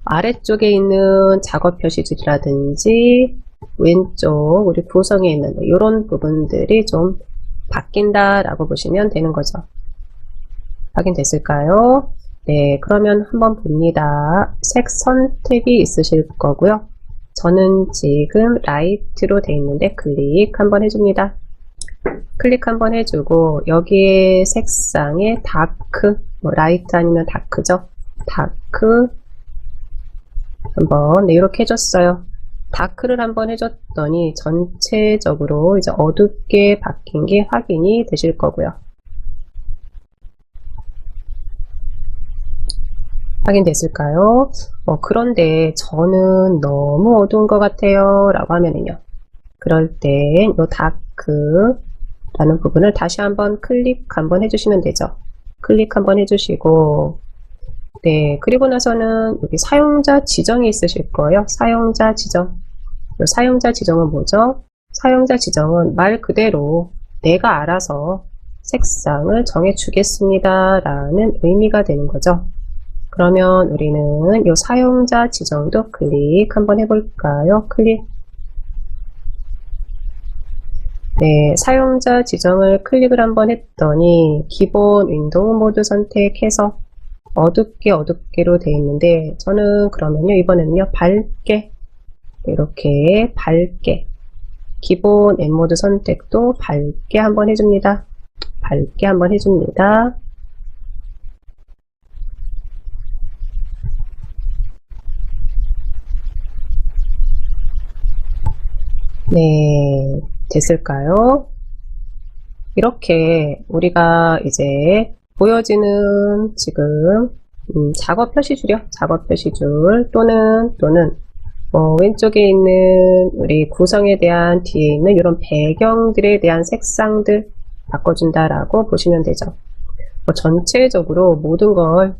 아래쪽에 있는 작업 표시줄이라든지 왼쪽 우리 구성에 있는 이런 부분들이 좀 바뀐다 라고 보시면 되는 거죠. 확인됐을까요? 네, 그러면 한번 봅니다. 색 선택이 있으실 거고요. 저는 지금 라이트로 되어 있는데 클릭 한번 해줍니다. 클릭 한번 해주고 여기에 색상에 다크, 라이트 아니면 다크죠. 다크 한번 이렇게 해줬어요. 다크를 한번 해줬더니 전체적으로 이제 어둡게 바뀐 게 확인이 되실 거고요. 확인됐을까요? 그런데 저는 너무 어두운 것 같아요 라고 하면은요. 그럴 때 이 다크 라는 부분을 다시 한번 클릭 한번 해주시면 되죠. 클릭 한번 해주시고 네, 그리고 나서는 여기 사용자 지정이 있으실 거예요. 사용자 지정. 사용자 지정은 뭐죠? 사용자 지정은 말 그대로 내가 알아서 색상을 정해 주겠습니다 라는 의미가 되는 거죠. 그러면 우리는 이 사용자 지정도 클릭 한번 해볼까요? 클릭. 네, 사용자 지정을 클릭을 한번 했더니 기본 윈도우 모드 선택해서 어둡게로 되어 있는데 저는 그러면요 이번에는요 밝게 이렇게 밝게 기본 앱모드 선택도 밝게 한번 해줍니다. 밝게 한번 해줍니다. 네, 됐을까요? 이렇게 우리가 이제 보여지는 지금 작업 표시줄이요. 작업 표시줄 또는 왼쪽에 있는 우리 구성에 대한 뒤에 있는 이런 배경들에 대한 색상들 바꿔준다라고 보시면 되죠. 전체적으로 모든 걸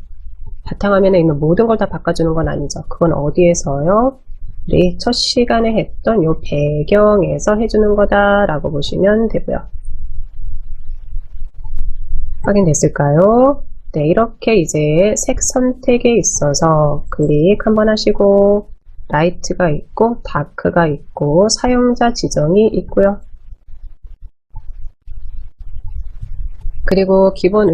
바탕화면에 있는 모든 걸 다 바꿔주는 건 아니죠. 그건 어디에서요? 우리 첫 시간에 했던 이 배경에서 해주는 거다라고 보시면 되고요. 확인됐을까요? 네, 이렇게 이제 색 선택에 있어서 클릭 한번 하시고 라이트가 있고 다크가 있고 사용자 지정이 있고요. 그리고 기본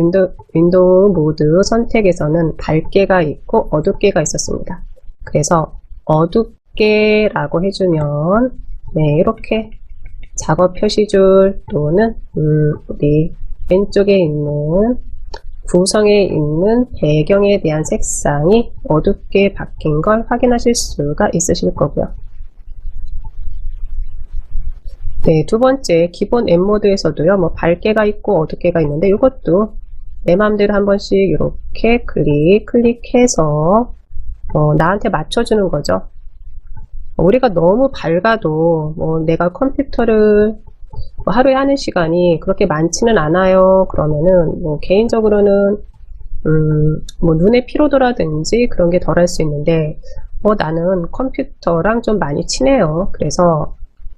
윈도우 모드 선택에서는 밝게가 있고 어둡게가 있었습니다. 그래서 어둡게라고 해주면 네, 이렇게 작업 표시줄 또는 우리 왼쪽에 있는 구성에 있는 배경에 대한 색상이 어둡게 바뀐 걸 확인하실 수가 있으실 거고요. 네, 두 번째 기본 앱 모드에서도요, 밝게가 있고 어둡게가 있는데 이것도 내 맘대로 한 번씩 이렇게 클릭해서 나한테 맞춰주는 거죠. 우리가 너무 밝아도 내가 컴퓨터를 하루에 하는 시간이 그렇게 많지는 않아요. 그러면은 개인적으로는 눈의 피로도라든지 그런 게 덜할 수 있는데 나는 컴퓨터랑 좀 많이 친해요. 그래서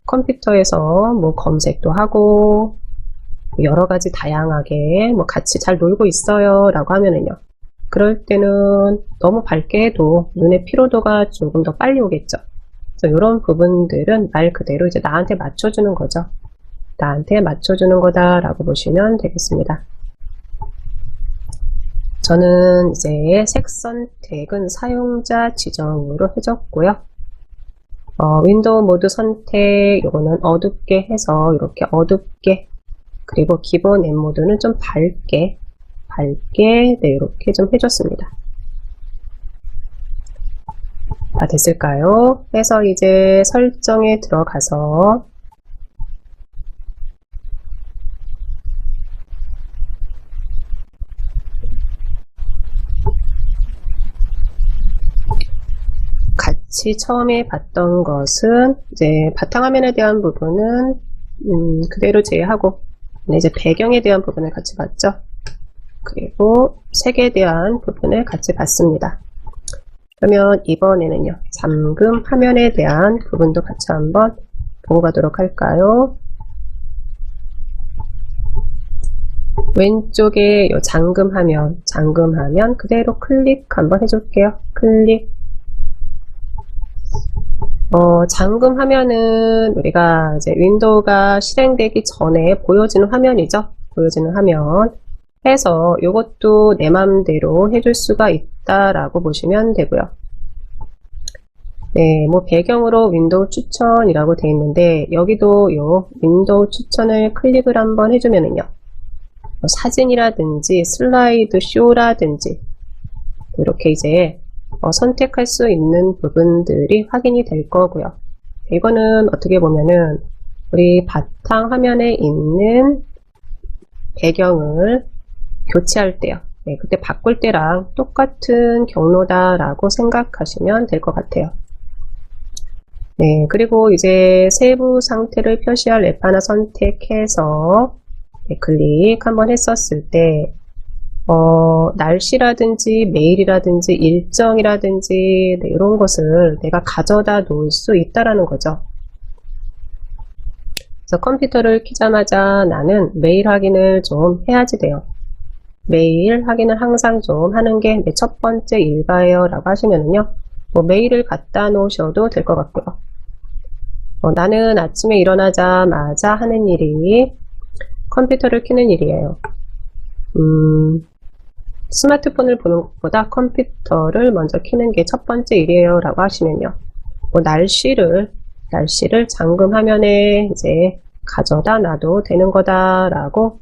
컴퓨터에서 검색도 하고 여러 가지 다양하게 같이 잘 놀고 있어요 라고 하면은요, 그럴 때는 너무 밝게 해도 눈의 피로도가 조금 더 빨리 오겠죠. 그래서 이런 부분들은 말 그대로 이제 나한테 맞춰주는 거죠. 나한테 맞춰주는 거다 라고 보시면 되겠습니다. 저는 이제 색 선택은 사용자 지정으로 해줬고요. 윈도우 모드 선택 요거는 어둡게 해서 이렇게 어둡게, 그리고 기본 앱 모드는 좀 밝게 네, 이렇게 좀 해줬습니다. 됐을까요? 해서 이제 설정에 들어가서 같이 처음에 봤던 것은 이제 바탕화면에 대한 부분은 그대로 제외하고 이제 배경에 대한 부분을 같이 봤죠. 그리고 색에 대한 부분을 같이 봤습니다. 그러면 이번에는요, 잠금 화면에 대한 부분도 같이 한번 보고 가도록 할까요? 왼쪽에 이 잠금 화면 그대로 클릭 한번 해줄게요. 클릭. 잠금 화면은 우리가 이제 윈도우가 실행되기 전에 보여지는 화면이죠. 보여지는 화면 해서 이것도 내 맘대로 해줄 수가 있다라고 보시면 되고요. 네, 배경으로 윈도우 추천이라고 되어 있는데 여기도 요 윈도우 추천을 클릭을 한번 해주면은요, 사진이라든지 슬라이드 쇼라든지 이렇게 이제 선택할 수 있는 부분들이 확인이 될 거고요. 이거는 어떻게 보면은 우리 바탕 화면에 있는 배경을 교체할 때요. 네, 그때 바꿀 때랑 똑같은 경로다라고 생각하시면 될 것 같아요. 네, 그리고 이제 세부 상태를 표시할 앱 하나 선택해서 네, 클릭 한번 했었을 때 날씨라든지 메일이라든지 일정이라든지 네, 이런 것을 내가 가져다 놓을 수 있다라는 거죠. 그래서 컴퓨터를 켜자마자 나는 메일 확인을 좀 해야지 돼요. 메일 확인을 항상 좀 하는 게 첫 번째 일과예요 라고 하시면은요, 메일을 갖다 놓으셔도 될 것 같고요. 나는 아침에 일어나자마자 하는 일이 컴퓨터를 켜는 일이에요. 스마트폰을 보는 것보다 컴퓨터를 먼저 켜는 게 첫 번째 일이에요 라고 하시면요, 날씨를 잠금 화면에 이제 가져다 놔도 되는 거다 라고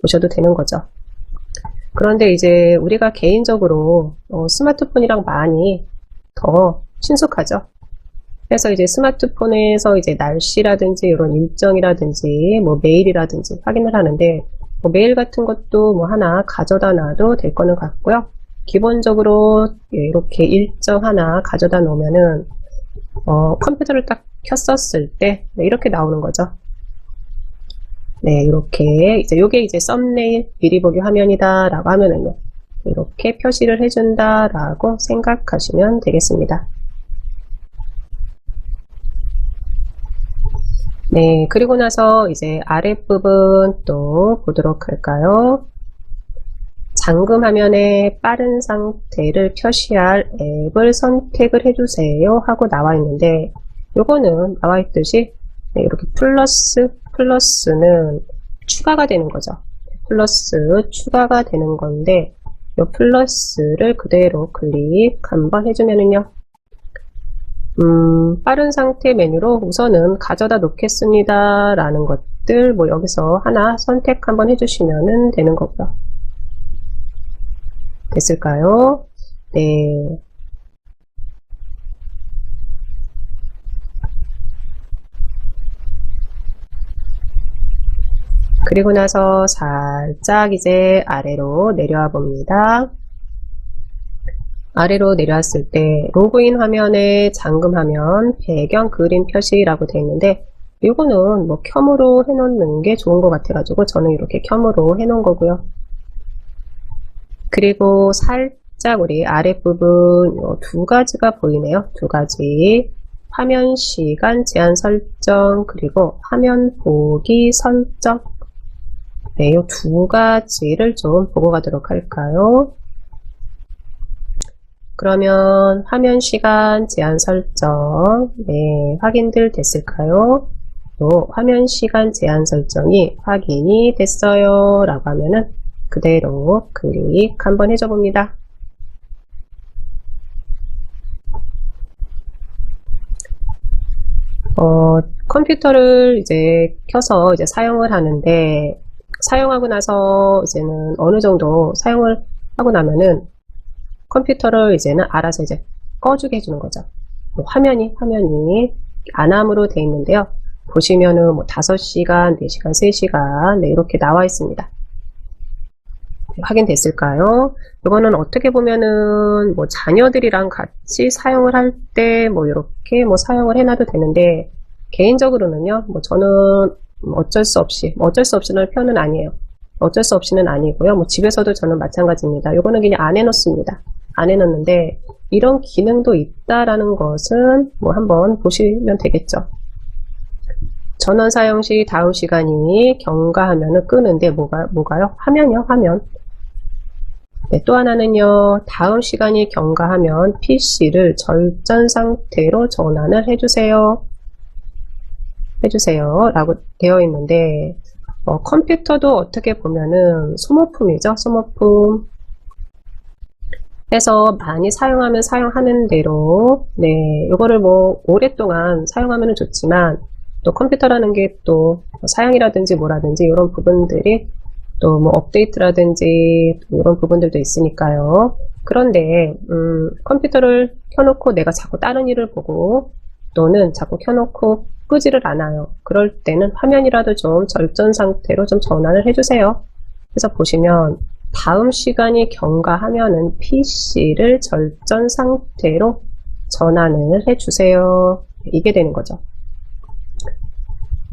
보셔도 되는 거죠. 그런데 이제 우리가 개인적으로 스마트폰이랑 많이 더 친숙하죠. 그래서 이제 스마트폰에서 이제 날씨라든지 이런 일정이라든지 뭐 메일이라든지 확인을 하는데 뭐 메일 같은 것도 뭐 하나 가져다 놔도 될 거는 같고요. 기본적으로 이렇게 일정 하나 가져다 놓으면은 컴퓨터를 딱 켰었을 때 이렇게 나오는 거죠. 네, 이렇게 이제 요게 이제 썸네일 미리 보기 화면이다 라고 하면은요, 이렇게 표시를 해준다 라고 생각하시면 되겠습니다. 네, 그리고 나서 이제 아랫부분 또 보도록 할까요? 잠금 화면에 빠른 상태를 표시할 앱을 선택을 해주세요 하고 나와 있는데, 요거는 나와 있듯이 이렇게 플러스는 추가가 되는 거죠. 플러스 추가가 되는 건데, 이 플러스를 그대로 클릭 한번 해주면은요, 빠른 상태 메뉴로 우선은 가져다 놓겠습니다 라는 것들 뭐 여기서 하나 선택 한번 해주시면 되는 거고요. 됐을까요? 네. 그리고 나서 살짝 이제 아래로 내려와 봅니다. 아래로 내려왔을 때 로그인 화면에 잠금 화면 배경 그림 표시라고 되어 있는데 이거는 뭐 켬으로 해놓는 게 좋은 것 같아가지고 저는 이렇게 켬으로 해놓은 거고요. 그리고 살짝 우리 아랫부분 두 가지가 보이네요. 두 가지. 화면 시간 제한 설정 그리고 화면 보기 설정. 네, 이 두 가지를 좀 보고 가도록 할까요? 그러면 화면 시간 제한 설정, 네, 확인들 됐을까요? 또 화면 시간 제한 설정이 확인이 됐어요 라고 하면은 그대로 클릭 한번 해줘 봅니다. 컴퓨터를 이제 켜서 이제 사용을 하는데 사용하고 나서 이제는 어느 정도 사용을 하고 나면은 컴퓨터를 이제는 알아서 이제 꺼주게 해주는 거죠. 화면이 안함으로 되어 있는데요. 보시면은 뭐 5시간, 4시간, 3시간 네, 이렇게 나와 있습니다. 확인됐을까요? 이거는 어떻게 보면은 뭐 자녀들이랑 같이 사용을 할 때 뭐 이렇게 뭐 사용을 해놔도 되는데 개인적으로는요, 뭐 저는 어쩔 수 없이는 표현은 아니에요. 어쩔 수 없이는 아니고요. 뭐 집에서도 저는 마찬가지입니다. 이거는 그냥 안 해놓습니다. 안 해놓는데 이런 기능도 있다라는 것은 뭐 한번 보시면 되겠죠. 전원 사용 시 다음 시간이 경과하면은 끄는데 뭐가요? 화면이요, 화면. 네, 또 하나는요, 다음 시간이 경과하면 PC를 절전 상태로 전환을 해주세요 라고 되어 있는데 컴퓨터도 어떻게 보면은 소모품이죠. 소모품 해서 많이 사용하면 사용하는 대로 네, 이거를 뭐 오랫동안 사용하면 좋지만 또 컴퓨터라는 게 또 사양이라든지 뭐라든지 이런 부분들이 또 뭐 업데이트라든지 이런 부분들도 있으니까요. 그런데 컴퓨터를 켜놓고 내가 자꾸 다른 일을 보고 또는 자꾸 켜놓고 끄지를 않아요. 그럴 때는 화면이라도 좀 절전 상태로 좀 전환을 해주세요. 그래서 보시면 다음 시간이 경과하면은 PC를 절전 상태로 전환을 해주세요. 이게 되는 거죠.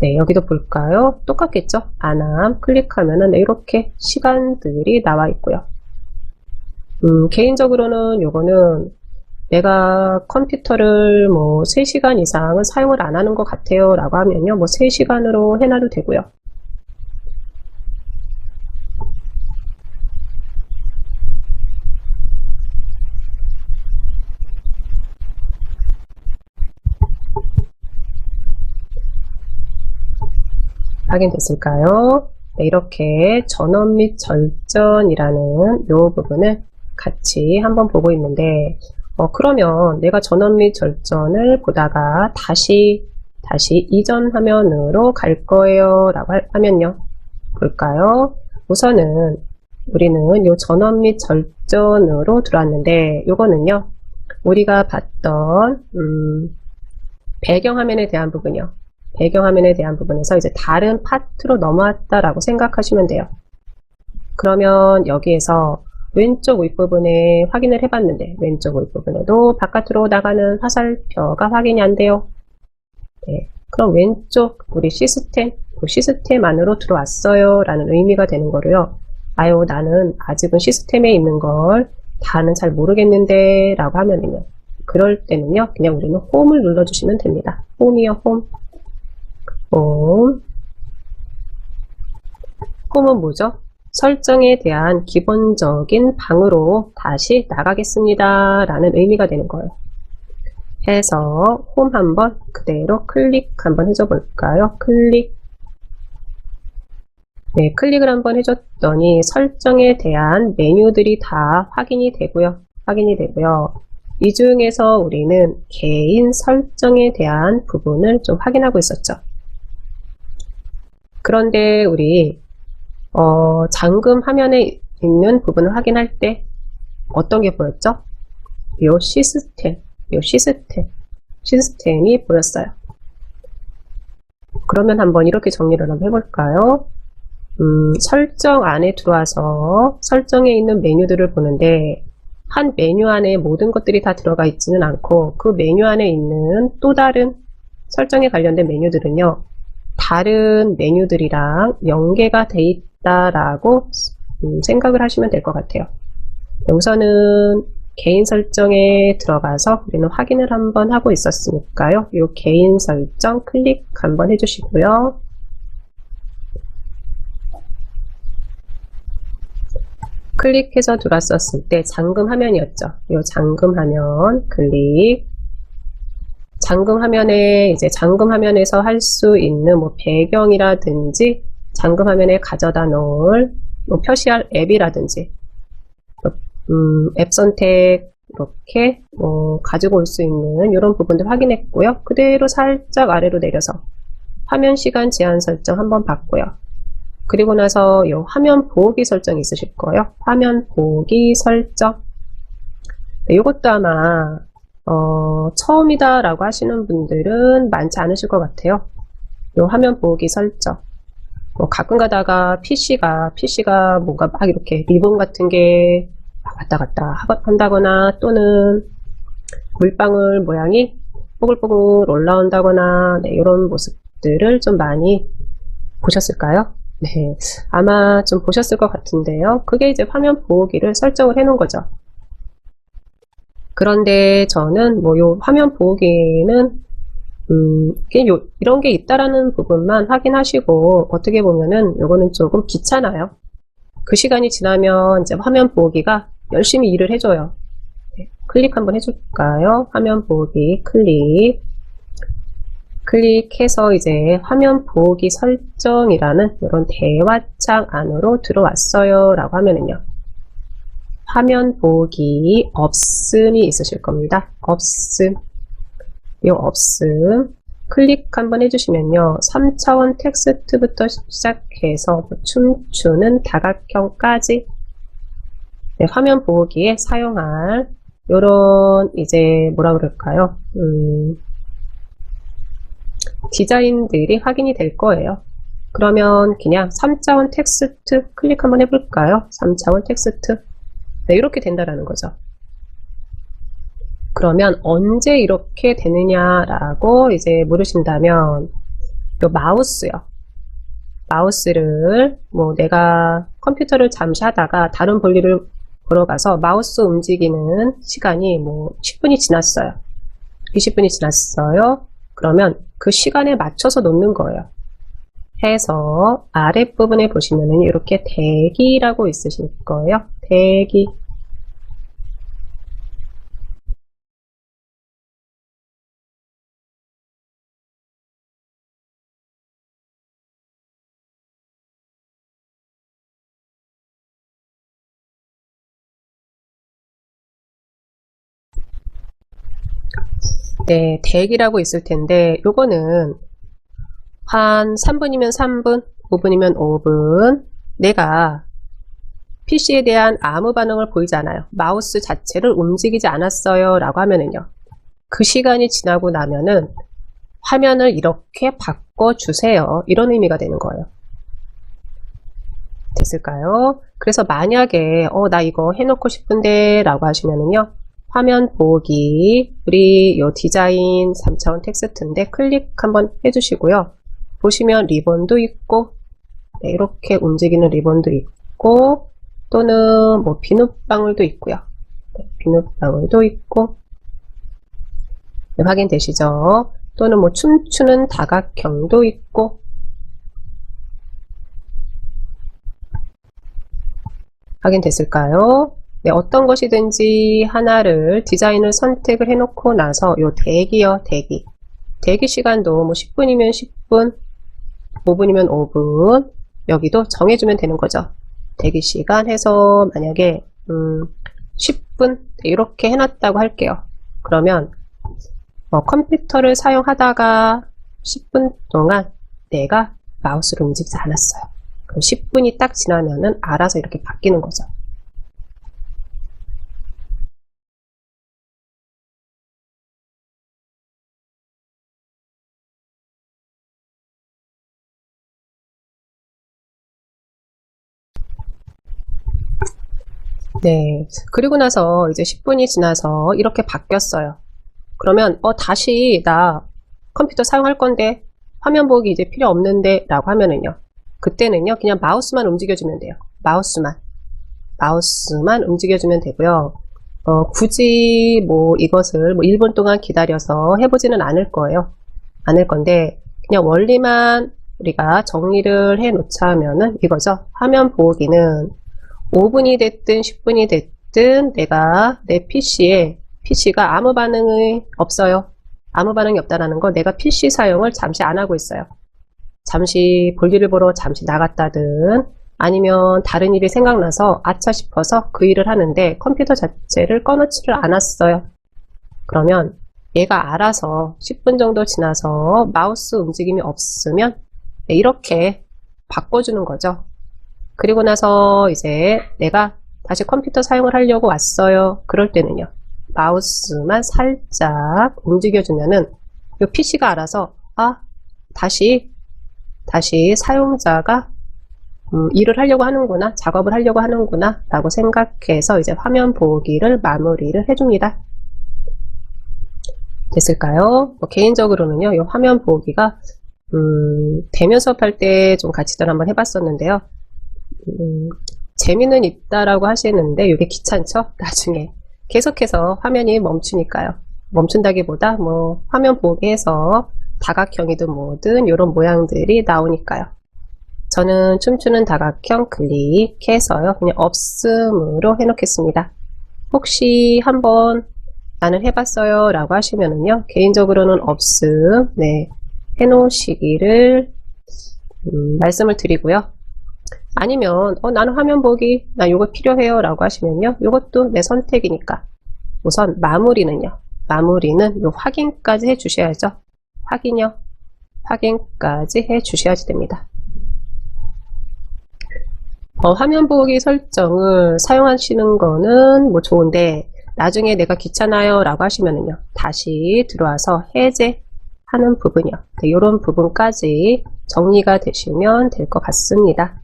네, 여기도 볼까요? 똑같겠죠? 안함 클릭하면은 이렇게 시간들이 나와 있고요. 개인적으로는 요거는 내가 컴퓨터를 뭐 3시간 이상은 사용을 안 하는 것 같아요 라고 하면요, 뭐 3시간으로 해놔도 되고요. 확인됐을까요? 네, 이렇게 전원 및 절전이라는 요 부분을 같이 한번 보고 있는데 그러면 내가 전원 및 절전을 보다가 다시 이전 화면으로 갈 거예요 라고 하면요, 볼까요? 우선은 우리는 요 전원 및 절전으로 들어왔는데 요거는요, 우리가 봤던 배경화면에 대한 부분이요. 배경화면에 대한 부분에서 이제 다른 파트로 넘어왔다라고 생각하시면 돼요. 그러면 여기에서 왼쪽 윗부분에 확인을 해봤는데 왼쪽 윗부분에도 바깥으로 나가는 화살표가 확인이 안 돼요. 네. 그럼 왼쪽 우리 시스템, 그 시스템 안으로 들어왔어요 라는 의미가 되는 거로요. 아유, 나는 아직은 시스템에 있는 걸 다는 잘 모르겠는데 라고 하면은요, 그럴 때는요 그냥 우리는 홈을 눌러주시면 됩니다. 홈이요. 홈은 뭐죠? 설정에 대한 기본적인 방으로 다시 나가겠습니다 라는 의미가 되는 거예요. 해서 홈 한번 그대로 클릭 한번 해줘 볼까요? 클릭. 네, 클릭을 한번 해줬더니 설정에 대한 메뉴들이 다 확인이 되고요. 이 중에서 우리는 개인 설정에 대한 부분을 좀 확인하고 있었죠. 그런데 우리 잠금 화면에 있는 부분을 확인할 때 어떤 게 보였죠? 요 시스템이 보였어요. 그러면 한번 이렇게 정리를 한번 해볼까요? 설정 안에 들어와서 설정에 있는 메뉴들을 보는데 한 메뉴 안에 모든 것들이 다 들어가 있지는 않고 그 메뉴 안에 있는 또 다른 설정에 관련된 메뉴들은요, 다른 메뉴들이랑 연계가 돼 있다라고 생각을 하시면 될 것 같아요. 여기서는 개인 설정에 들어가서 우리는 확인을 한번 하고 있었으니까요. 이 개인 설정 클릭 한번 해주시고요. 클릭해서 들어왔었을 때 잠금 화면이었죠. 이 잠금 화면 클릭. 잠금 화면에 이제 잠금 화면에서 할 수 있는 뭐 배경이라든지 잠금 화면에 가져다 놓을 뭐 표시할 앱이라든지 앱 선택 이렇게 가지고 올 수 있는 이런 부분들 확인했고요. 그대로 살짝 아래로 내려서 화면 시간 제한 설정 한번 봤고요. 그리고 나서 이 화면 보기 설정 있으실 거예요. 화면 보기 설정. 네, 이것도 아마 처음이다 라고 하시는 분들은 많지 않으실 것 같아요. 이 화면 보기 설정. 가끔 가다가 PC가 뭔가 막 이렇게 리본 같은 게 왔다 갔다 한다거나 또는 물방울 모양이 뽀글뽀글 올라온다거나 네, 이런 모습들을 좀 많이 보셨을까요? 네, 아마 좀 보셨을 것 같은데요. 그게 이제 화면 보기를 설정을 해 놓은 거죠. 그런데 저는 뭐 요 화면 보기는 이런 게 있다라는 부분만 확인하시고, 어떻게 보면은 요거는 조금 귀찮아요. 그 시간이 지나면 이제 화면 보기가 열심히 일을 해줘요. 네, 클릭 한번 해줄까요? 화면 보기 클릭해서 이제 화면 보기 설정이라는 이런 대화창 안으로 들어왔어요 라고 하면은요, 화면 보기 없음이 있으실 겁니다. 이 없음 클릭 한번 해주시면요, 3차원 텍스트부터 시작해서 춤추는 다각형까지 네, 화면 보기에 사용할 요런 이제 뭐라 그럴까요? 디자인들이 확인이 될 거예요. 그러면 그냥 3차원 텍스트 클릭 한번 해볼까요? 3차원 텍스트. 네, 이렇게 된다라는 거죠. 그러면 언제 이렇게 되느냐라고 이제 물으신다면, 요 마우스를 뭐 내가 컴퓨터를 잠시 하다가 다른 볼일을 보러 가서 마우스 움직이는 시간이 뭐 10분이 지났어요. 20분이 지났어요. 그러면 그 시간에 맞춰서 놓는 거예요. 해서 아랫부분에 보시면은 이렇게 대기라고 있으실 거예요. 대기. 네, 대기라고 있을 텐데 요거는 한 3분이면 3분, 5분이면 5분 내가 PC에 대한 아무 반응을 보이지 않아요. 마우스 자체를 움직이지 않았어요 라고 하면은요, 그 시간이 지나고 나면은 화면을 이렇게 바꿔주세요. 이런 의미가 되는 거예요. 됐을까요? 그래서 만약에 나 이거 해놓고 싶은데 라고 하시면은요. 화면 보기 우리 요 디자인 3차원 텍스트인데 클릭 한번 해주시고요. 보시면 리본도 있고 네, 이렇게 움직이는 리본도 있고 또는 뭐 비눗방울도 있고요. 네, 비눗방울도 있고 네, 확인되시죠? 또는 뭐 춤추는 다각형도 있고 확인됐을까요? 네, 어떤 것이든지 하나를 디자인을 선택을 해놓고 나서 요 대기요, 대기. 대기 시간도 뭐 10분이면 10분, 5분이면 5분 여기도 정해주면 되는 거죠. 대기 시간 해서 만약에 10분 이렇게 해놨다고 할게요. 그러면 컴퓨터를 사용하다가 10분 동안 내가 마우스를 움직이지 않았어요. 그럼 10분이 딱 지나면은 알아서 이렇게 바뀌는 거죠. 네. 그리고 나서 이제 10분이 지나서 이렇게 바뀌었어요. 그러면 다시 나 컴퓨터 사용할 건데 화면 보기 이제 필요 없는데 라고 하면은요. 그때는요. 그냥 마우스만 움직여주면 돼요. 마우스만 움직여주면 되고요. 굳이 뭐 이것을 뭐 1분 동안 기다려서 해보지는 않을 거예요. 않을 건데 그냥 원리만 우리가 정리를 해 놓자면은 이거죠. 화면 보기는 5분이 됐든 10분이 됐든 내가 내 PC가 아무 반응이 없어요. 아무 반응이 없다라는 거 내가 PC 사용을 잠시 안 하고 있어요. 잠시 볼일을 보러 잠시 나갔다든 아니면 다른 일이 생각나서 아차 싶어서 그 일을 하는데 컴퓨터 자체를 꺼놓지를 않았어요. 그러면 얘가 알아서 10분 정도 지나서 마우스 움직임이 없으면 이렇게 바꿔주는 거죠. 그리고 나서 이제 내가 다시 컴퓨터 사용을 하려고 왔어요. 그럴 때는요. 마우스만 살짝 움직여주면은 이 PC가 알아서 다시 사용자가 일을 하려고 하는구나, 작업을 하려고 하는구나 라고 생각해서 이제 화면 보기를 마무리를 해줍니다. 됐을까요? 개인적으로는요, 이 화면 보기가 대면 수업할 때 좀 같이들 한번 해봤었는데요. 재미는 있다라고 하시는데 이게 귀찮죠? 나중에 계속해서 화면이 멈추니까요. 멈춘다기보다 뭐 화면 보기에서 다각형이든 뭐든 이런 모양들이 나오니까요. 저는 춤추는 다각형 클릭해서요. 그냥 없음으로 해놓겠습니다. 혹시 한번 나는 해봤어요 라고 하시면은요. 개인적으로는 없음 네, 해놓으시기를 말씀을 드리고요. 아니면 나는 화면 보기 나 요거 필요해요 라고 하시면요. 요것도 내 선택이니까 우선 마무리는 요 확인까지 해 주셔야죠. 확인까지 해 주셔야지 됩니다. 화면 보기 설정을 사용하시는 거는 뭐 좋은데 나중에 내가 귀찮아요 라고 하시면은요. 다시 들어와서 해제하는 부분이요. 네, 이런 부분까지 정리가 되시면 될 것 같습니다.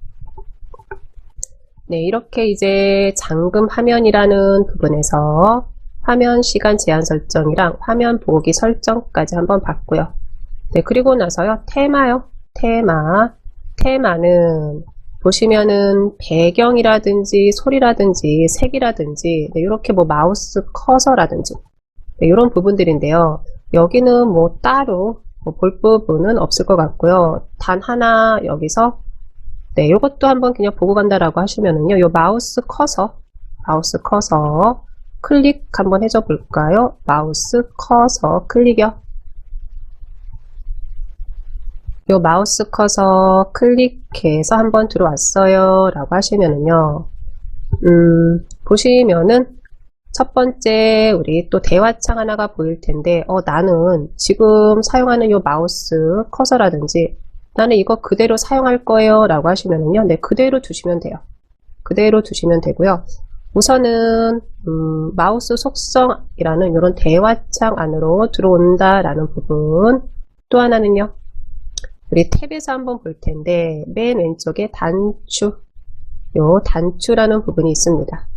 네, 이렇게 이제 잠금 화면이라는 부분에서 화면 시간 제한 설정이랑 화면 보기 설정까지 한번 봤고요. 네, 그리고 나서요. 테마는 보시면은 배경이라든지 소리라든지 색이라든지 네, 이렇게 뭐 마우스 커서라든지 네, 이런 부분들인데요. 여기는 뭐 따로 볼 부분은 없을 것 같고요. 단 하나 여기서 네, 이것도 한번 그냥 보고 간다라고 하시면은요. 요 마우스 커서 클릭 한번 해줘 볼까요? 마우스 커서 클릭이요. 요 마우스 커서 클릭해서 한번 들어왔어요 라고 하시면은요. 보시면은 첫 번째 우리 또 대화창 하나가 보일 텐데 나는 지금 사용하는 요 마우스 커서라든지 나는 이거 그대로 사용할 거예요 라고 하시면은요. 네, 그대로 두시면 돼요. 그대로 두시면 되고요. 우선은 마우스 속성이라는 이런 대화창 안으로 들어온다 라는 부분 또 하나는요. 우리 탭에서 한번 볼 텐데 맨 왼쪽에 단추, 요 단추라는 부분이 있습니다.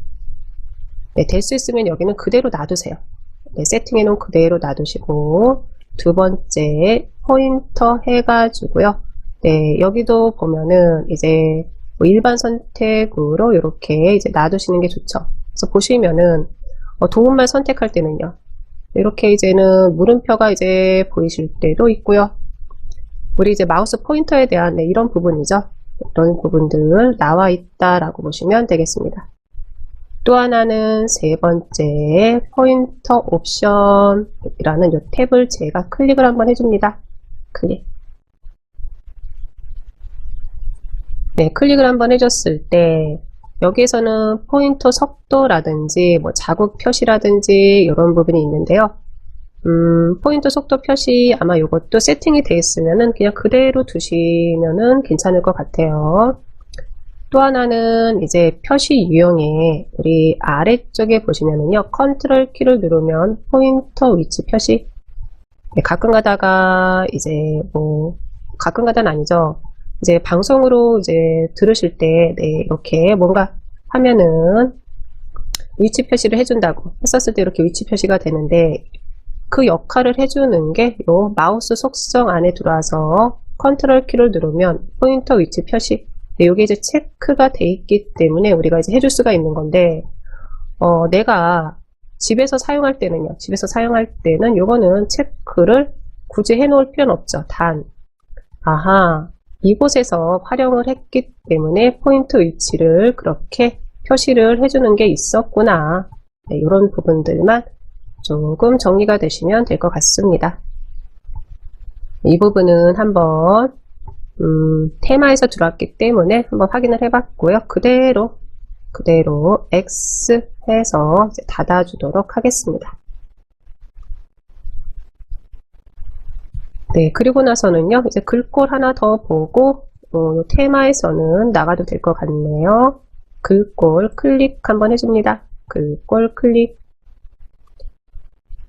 네, 될 수 있으면 여기는 그대로 놔두세요. 네, 세팅해 놓은 그대로 놔두시고 두 번째 포인터 해가지고요. 네, 여기도 보면은 이제 뭐 일반 선택으로 이렇게 이제 놔두시는 게 좋죠. 그래서 보시면은 도움만 선택할 때는요. 이렇게 이제는 물음표가 이제 보이실 때도 있고요. 우리 이제 마우스 포인터에 대한 이런 부분이죠. 이런 부분들 나와 있다라고 보시면 되겠습니다. 또 하나는 세 번째 포인터 옵션이라는 이 탭을 제가 클릭을 한번 해줍니다. 클릭. 네, 클릭을 한번 해줬을 때 여기에서는 포인터 속도라든지 뭐 자국 표시라든지 이런 부분이 있는데요. 포인터 속도 표시 아마 이것도 세팅이 되어 있으면은 그냥 그대로 두시면은 괜찮을 것 같아요. 또 하나는 이제 표시 유형에 우리 아래쪽에 보시면은요, 컨트롤 키를 누르면 포인터 위치 표시. 네, 가끔 가다가 이제 뭐 가끔 가다는 아니죠. 이제 방송으로 이제 들으실 때 네, 이렇게 뭔가 하면은 위치 표시를 해준다고 했었을 때 이렇게 위치 표시가 되는데 그 역할을 해주는 게 요 마우스 속성 안에 들어와서 컨트롤 키를 누르면 포인터 위치 표시. 네, 요게 이제 체크가 돼 있기 때문에 우리가 이제 해줄 수가 있는 건데, 내가 집에서 사용할 때는요, 집에서 사용할 때는 요거는 체크를 굳이 해 놓을 필요는 없죠. 단, 아하, 이곳에서 활용을 했기 때문에 포인트 위치를 그렇게 표시를 해주는 게 있었구나. 네, 이런 부분들만 조금 정리가 되시면 될 것 같습니다. 이 부분은 한번 테마에서 들어왔기 때문에 한번 확인을 해봤고요. 그대로 X 해서 이제 닫아주도록 하겠습니다. 네, 그리고 나서는요, 이제 글꼴 하나 더 보고 테마에서는 나가도 될 것 같네요. 글꼴 클릭 한번 해줍니다. 글꼴 클릭.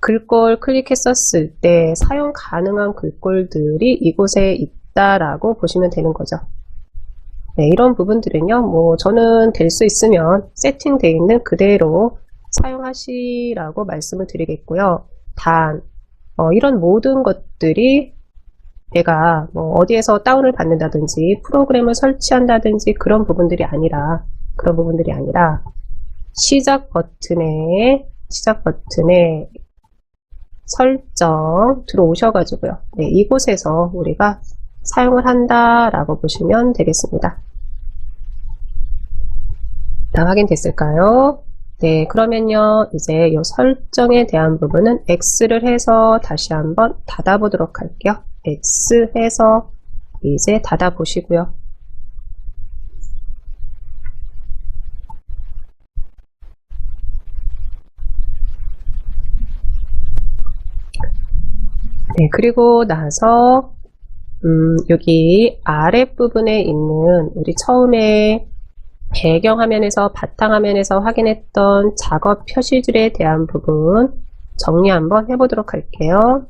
글꼴 클릭했었을 때 사용 가능한 글꼴들이 이곳에 있다라고 보시면 되는 거죠. 네, 이런 부분들은요, 뭐 저는 될 수 있으면 세팅되어 있는 그대로 사용하시라고 말씀을 드리겠고요. 단 이런 모든 것들이 내가 뭐 어디에서 다운을 받는다든지 프로그램을 설치한다든지 그런 부분들이 아니라 시작 버튼에 설정 들어오셔가지고요. 네, 이곳에서 우리가 사용을 한다라고 보시면 되겠습니다. 다 확인됐을까요? 네, 그러면요, 이제 이 설정에 대한 부분은 X를 해서 다시 한번 닫아보도록 할게요. X 해서 이제 닫아보시고요. 네, 그리고 나서 여기 아랫부분에 있는 우리 처음에 배경화면에서 바탕화면에서 확인했던 작업 표시줄에 대한 부분 정리 한번 해보도록 할게요.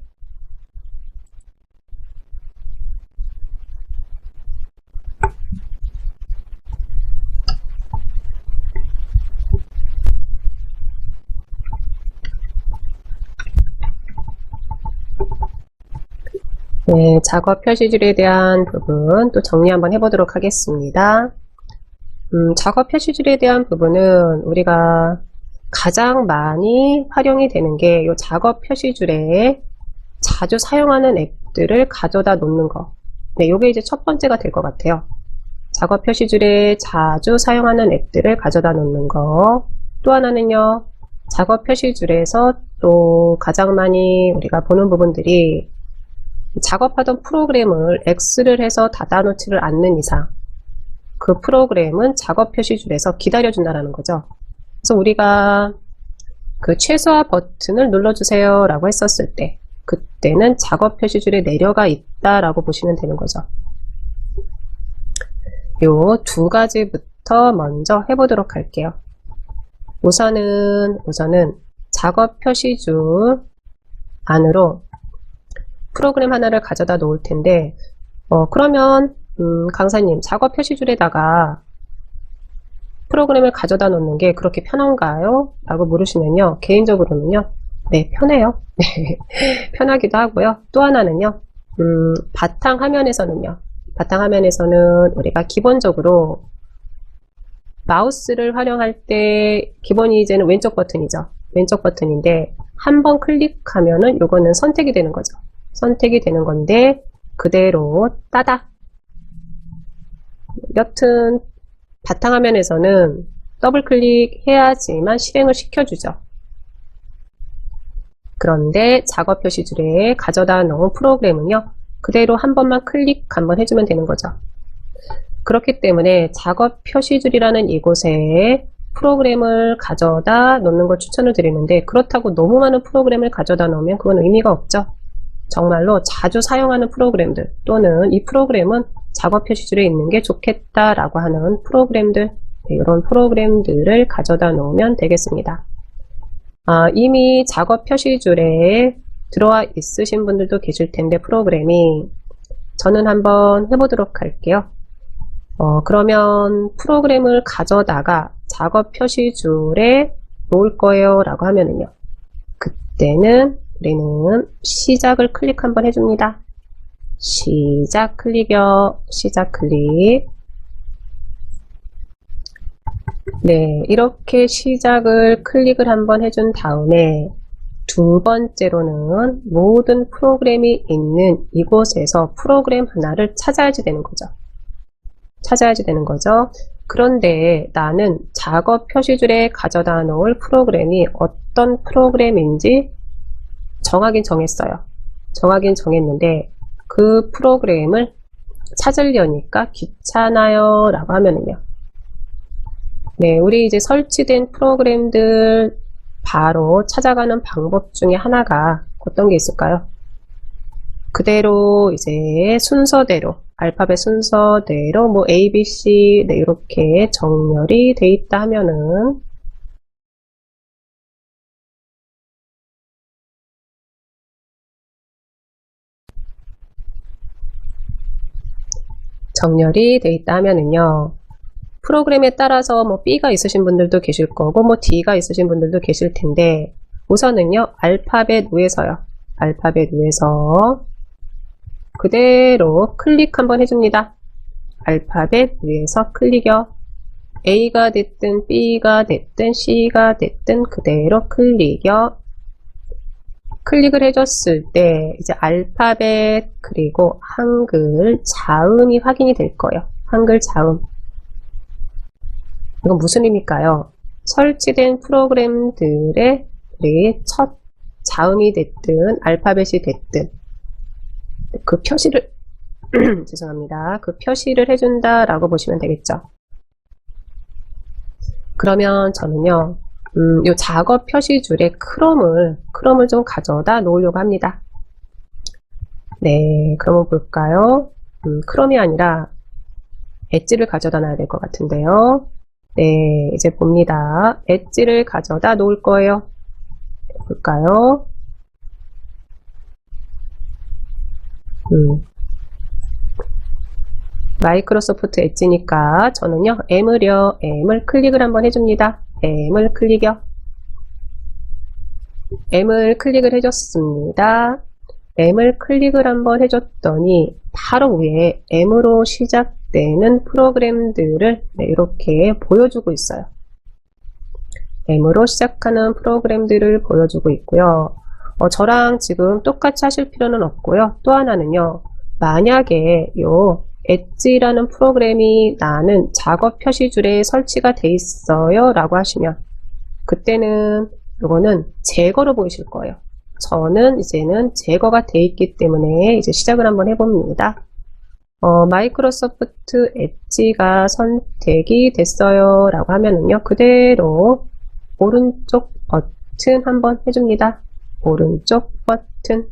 네, 작업 표시줄에 대한 부분 또 정리 한번 해보도록 하겠습니다. 작업 표시줄에 대한 부분은 우리가 가장 많이 활용이 되는 게 이 작업 표시줄에 자주 사용하는 앱들을 가져다 놓는 거. 네, 요게 이제 첫 번째가 될 것 같아요. 작업 표시줄에 자주 사용하는 앱들을 가져다 놓는 거. 또 하나는요, 작업 표시줄에서 또 가장 많이 우리가 보는 부분들이 작업하던 프로그램을 X를 해서 닫아놓지를 않는 이상 그 프로그램은 작업 표시줄에서 기다려준다는 거죠. 그래서 우리가 그 최소화 버튼을 눌러주세요 라고 했었을 때 그때는 작업 표시줄에 내려가 있다라고 보시면 되는 거죠. 요 두 가지부터 먼저 해보도록 할게요. 우선은 작업 표시줄 안으로 프로그램 하나를 가져다 놓을 텐데, 그러면, 강사님, 작업 표시줄에다가 프로그램을 가져다 놓는 게 그렇게 편한가요? 라고 물으시면요. 개인적으로는요. 네, 편해요. 편하기도 하고요. 또 하나는요. 바탕화면에서는 우리가 기본적으로 마우스를 활용할 때 기본이 이제는 왼쪽 버튼이죠. 왼쪽 버튼인데 한 번 클릭하면은 요거는 선택이 되는 거죠. 선택이 되는 건데 그대로 따닥. 여튼 바탕화면에서는 더블 클릭해야지만 실행을 시켜주죠. 그런데 작업 표시줄에 가져다 놓은 프로그램은요. 그대로 한 번만 클릭 한번 해주면 되는 거죠. 그렇기 때문에 작업 표시줄이라는 이곳에 프로그램을 가져다 놓는 걸 추천을 드리는데 그렇다고 너무 많은 프로그램을 가져다 놓으면 그건 의미가 없죠. 정말로 자주 사용하는 프로그램들 또는 이 프로그램은 작업 표시줄에 있는 게 좋겠다라고 하는 프로그램들, 이런 프로그램들을 가져다 놓으면 되겠습니다. 이미 작업 표시줄에 들어와 있으신 분들도 계실 텐데 프로그램이 저는 한번 해보도록 할게요. 그러면 프로그램을 가져다가 작업 표시줄에 놓을 거예요 라고 하면은요. 그때는 우리는 시작을 클릭 한번 해줍니다. 시작 클릭이요. 시작 클릭. 네, 이렇게 시작을 클릭을 한번 해준 다음에 두 번째로는 모든 프로그램이 있는 이곳에서 프로그램 하나를 찾아야지 되는 거죠. 그런데 나는 작업 표시줄에 가져다 놓을 프로그램이 어떤 프로그램인지 정하긴 정했는데 그 프로그램을 찾으려니까 귀찮아요 라고 하면은요. 네, 우리 이제 설치된 프로그램들 바로 찾아가는 방법 중에 하나가 어떤 게 있을까요? 그대로 이제 순서대로 알파벳 순서대로 뭐 A, B, C 네, 이렇게 정렬이 돼 있다 하면은 프로그램에 따라서 뭐 B가 있으신 분들도 계실 거고 뭐 D가 있으신 분들도 계실 텐데 우선은요 알파벳 위에서 그대로 클릭 한번 해줍니다. 알파벳 위에서 클릭이요. A가 됐든 B가 됐든 C가 됐든 그대로 클릭이요. 클릭을 해줬을 때 이제 알파벳 그리고 한글 자음이 확인이 될 거예요. 한글 자음. 이건 무슨 의미일까요? 설치된 프로그램들의 우리 첫 자음이 됐든 알파벳이 됐든 그 표시를 죄송합니다. 그 표시를 해준다라고 보시면 되겠죠. 그러면 저는요, 요 작업 표시줄에 크롬을 좀 가져다 놓으려고 합니다. 네, 그러면 볼까요? 크롬이 아니라 엣지를 가져다 놔야 될 것 같은데요. 네, 이제 봅니다. 엣지를 가져다 놓을 거예요. 볼까요? 마이크로소프트 엣지니까 저는요 M을 클릭을 한번 해줍니다. M을 클릭이요. M을 클릭을 해줬습니다. M을 클릭을 한번 해줬더니 바로 위에 M으로 시작되는 프로그램들을 네, 이렇게 보여주고 있어요. M으로 시작하는 프로그램들을 보여주고 있고요. 저랑 지금 똑같이 하실 필요는 없고요. 또 하나는요. 만약에 요 엣지라는 프로그램이 나는 작업 표시줄에 설치가 돼 있어요 라고 하시면 그때는 이거는 제거로 보이실 거예요. 저는 이제는 제거가 돼 있기 때문에 이제 시작을 한번 해봅니다. 마이크로소프트 엣지가 선택이 됐어요 라고 하면은요 그대로 오른쪽 버튼 한번 해줍니다. 오른쪽 버튼.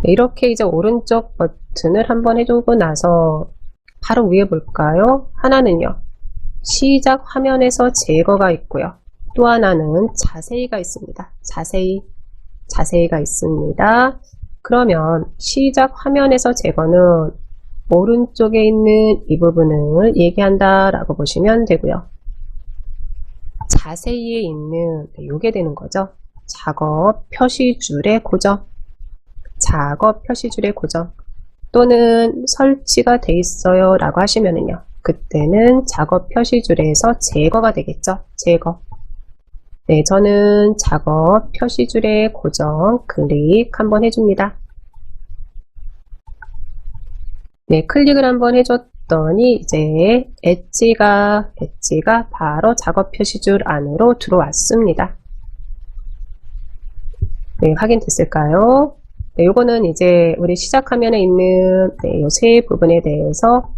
이렇게 이제 오른쪽 버튼을 한번 해주고 나서 바로 위에 볼까요? 하나는요. 시작 화면에서 제거가 있고요. 또 하나는 자세히가 있습니다. 자세히가 있습니다. 그러면 시작 화면에서 제거는 오른쪽에 있는 이 부분을 얘기한다 라고 보시면 되고요. 자세히에 있는 요게 되는 거죠. 작업 표시줄의 고정, 작업 표시줄의 고정 또는 설치가 돼 있어요 라고 하시면은요, 그때는 작업 표시줄에서 제거가 되겠죠. 제거. 네, 저는 작업 표시줄의 고정 클릭 한번 해줍니다. 네, 클릭을 한번 해줬더니 이제 엣지가 바로 작업 표시줄 안으로 들어왔습니다. 네, 확인됐을까요? 네, 요거는 이제 우리 시작 화면에 있는 네, 요 세 부분에 대해서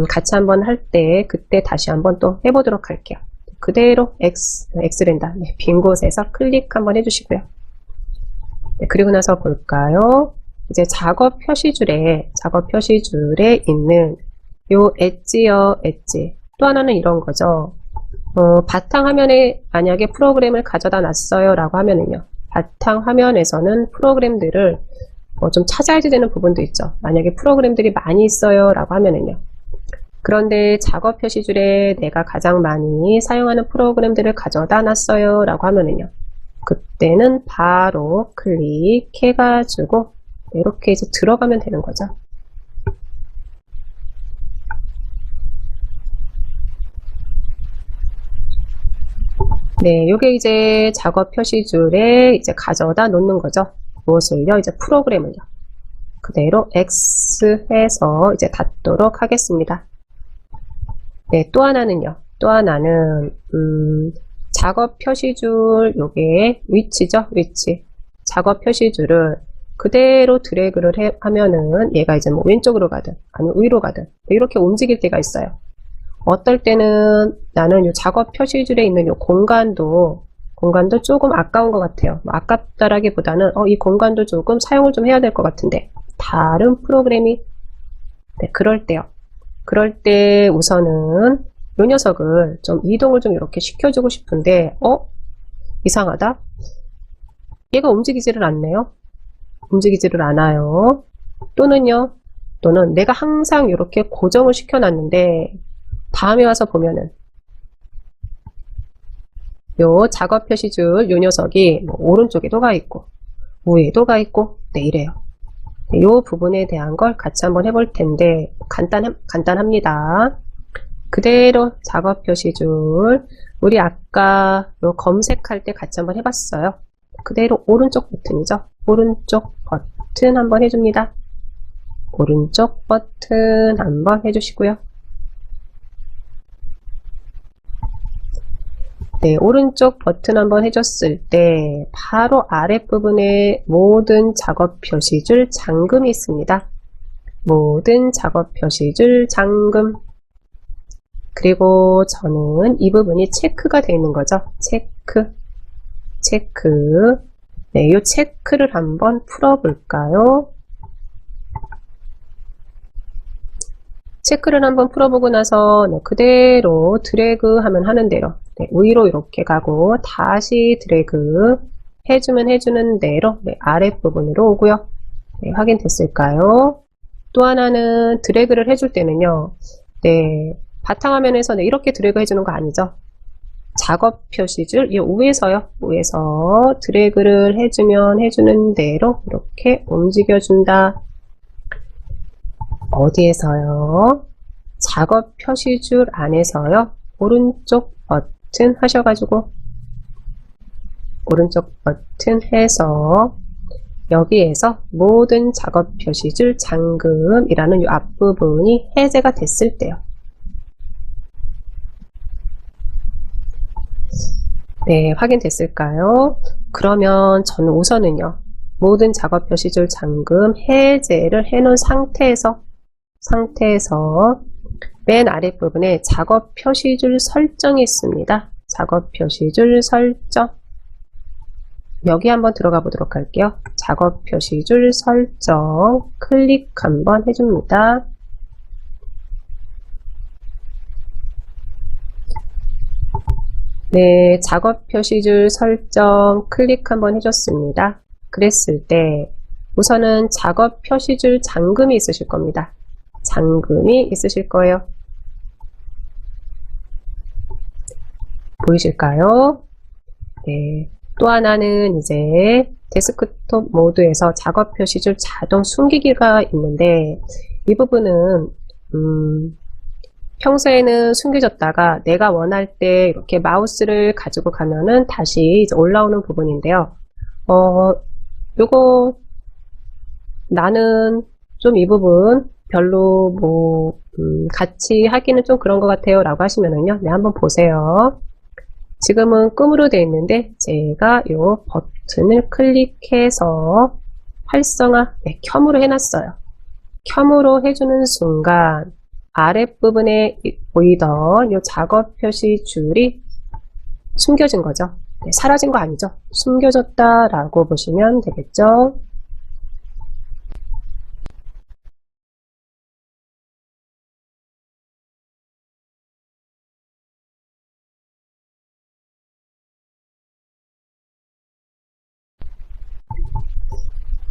같이 한번 할 때 그때 다시 한번 또 해보도록 할게요. 그대로 X랜다. 네, 빈 곳에서 클릭 한번 해주시고요. 네, 그리고 나서 볼까요? 이제 작업 표시줄에 있는 요 엣지. 또 하나는 이런 거죠. 바탕화면에 만약에 프로그램을 가져다 놨어요 라고 하면은요, 바탕화면에서는 프로그램들을 좀 찾아야 되는 부분도 있죠. 만약에 프로그램들이 많이 있어요 라고 하면은요, 그런데 작업 표시줄에 내가 가장 많이 사용하는 프로그램들을 가져다 놨어요 라고 하면은요, 그때는 바로 클릭해가지고 이렇게 이제 들어가면 되는 거죠. 네, 요게 이제 작업 표시줄에 이제 가져다 놓는 거죠. 무엇을요? 이제 프로그램을요. 그대로 X 해서 이제 닫도록 하겠습니다. 네, 또 하나는요. 작업 표시줄 요게 위치죠. 위치. 작업 표시줄을 그대로 드래그를 하면은 얘가 이제 뭐 왼쪽으로 가든 아니면 위로 가든 이렇게 움직일 때가 있어요. 어떨 때는 나는 이 작업 표시줄에 있는 이 공간도 조금 아까운 것 같아요. 아깝다라기보다는 이 공간도 조금 사용을 좀 해야 될 것 같은데 다른 프로그램이 네, 그럴 때 우선은 이 녀석을 좀 이동을 좀 이렇게 시켜주고 싶은데 이상하다. 얘가 움직이지를 않네요. 움직이지를 않아요. 또는 내가 항상 이렇게 고정을 시켜놨는데 다음에 와서 보면은 요 작업 표시줄 요 녀석이 뭐 오른쪽에도 가 있고 위에도 가 있고 네, 이래요. 네, 요 부분에 대한 걸 같이 한번 해볼 텐데 간단합니다. 그대로 작업 표시줄 우리 아까 요 검색할 때 같이 한번 해봤어요. 그대로 오른쪽 버튼이죠. 오른쪽 버튼 한번 해줍니다. 오른쪽 버튼 한번 해주시고요. 네, 오른쪽 버튼 한번 해줬을 때 바로 아랫부분에 모든 작업 표시줄 잠금이 있습니다. 모든 작업 표시줄 잠금. 그리고 저는 이 부분이 체크가 되어 있는 거죠. 체크. 네, 이 체크를 한번 풀어볼까요? 체크를 한번 풀어보고 나서 네, 그대로 드래그 하면 하는 대로 네, 위로 이렇게 가고 다시 드래그 해주면 해주는 대로 네, 아랫부분으로 오고요. 네, 확인됐을까요? 또 하나는 드래그를 해줄 때는요. 네, 바탕화면에서 네, 이렇게 드래그 해주는 거 아니죠. 작업 표시줄 이 위에서 드래그를 해주면 해주는 대로 이렇게 움직여준다. 어디에서요? 작업 표시줄 안에서요. 오른쪽 버튼 하셔가지고 오른쪽 버튼 해서 여기에서 모든 작업 표시줄 잠금이라는 이 앞부분이 해제가 됐을 때요. 네, 확인됐을까요? 그러면 저는 우선은요. 모든 작업 표시줄 잠금 해제를 해놓은 상태에서 맨 아랫부분에 작업 표시줄 설정이 있습니다. 작업 표시줄 설정. 여기 한번 들어가 보도록 할게요. 작업 표시줄 설정 클릭 한번 해줍니다. 네, 작업 표시줄 설정 클릭 한번 해줬습니다. 그랬을 때 우선은 작업 표시줄 잠금이 있으실 겁니다. 잠금이 있으실 거예요. 보이실까요? 네. 또 하나는 이제 데스크톱 모드에서 작업 표시줄 자동 숨기기가 있는데 이 부분은 평소에는 숨겨졌다가 내가 원할 때 이렇게 마우스를 가지고 가면은 다시 이제 올라오는 부분인데요. 요거 나는 좀 이 부분 별로 뭐 같이 하기는 좀 그런 것 같아요 라고 하시면은요, 네, 한번 보세요. 지금은 끔으로 되어 있는데 제가 이 버튼을 클릭해서 활성화, 네, 켬으로 해놨어요. 켬으로 해주는 순간 아랫부분에 보이던 이 작업 표시 줄이 숨겨진 거죠. 네, 사라진 거 아니죠. 숨겨졌다라고 보시면 되겠죠.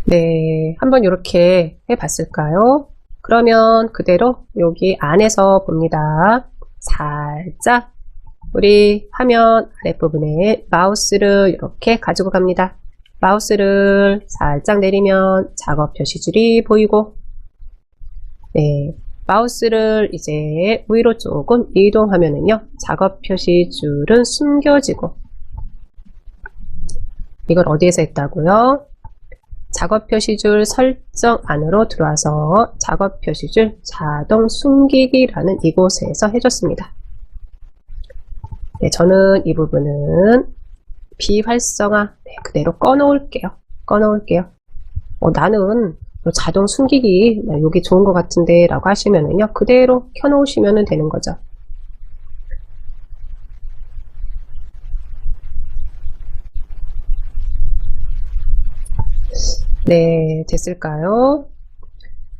네, 한번 이렇게 해봤을까요? 그러면 그대로 여기 안에서 봅니다. 살짝 우리 화면 아랫부분에 마우스를 이렇게 가지고 갑니다. 마우스를 살짝 내리면 작업 표시줄이 보이고, 네, 마우스를 이제 위로 조금 이동하면은요, 작업 표시줄은 숨겨지고, 이걸 어디에서 했다고요? 작업 표시줄 설정 안으로 들어와서 작업 표시줄 자동 숨기기라는 이곳에서 해줬습니다. 네, 저는 이 부분은 비활성화, 네, 그대로 꺼놓을게요. 나는 자동 숨기기 여기 좋은 것 같은데 라고 하시면은요, 그대로 켜놓으시면 되는 거죠. 네, 됐을까요?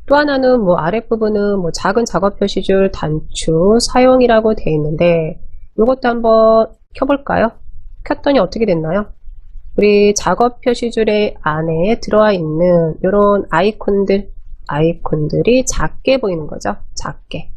또 하나는 뭐 아랫부분은 뭐 작은 작업 표시줄 단추 사용이라고 되어 있는데 이것도 한번 켜볼까요? 켰더니 어떻게 됐나요? 우리 작업 표시줄의 안에 들어와 있는 이런 아이콘들이 작게 보이는 거죠. 작게.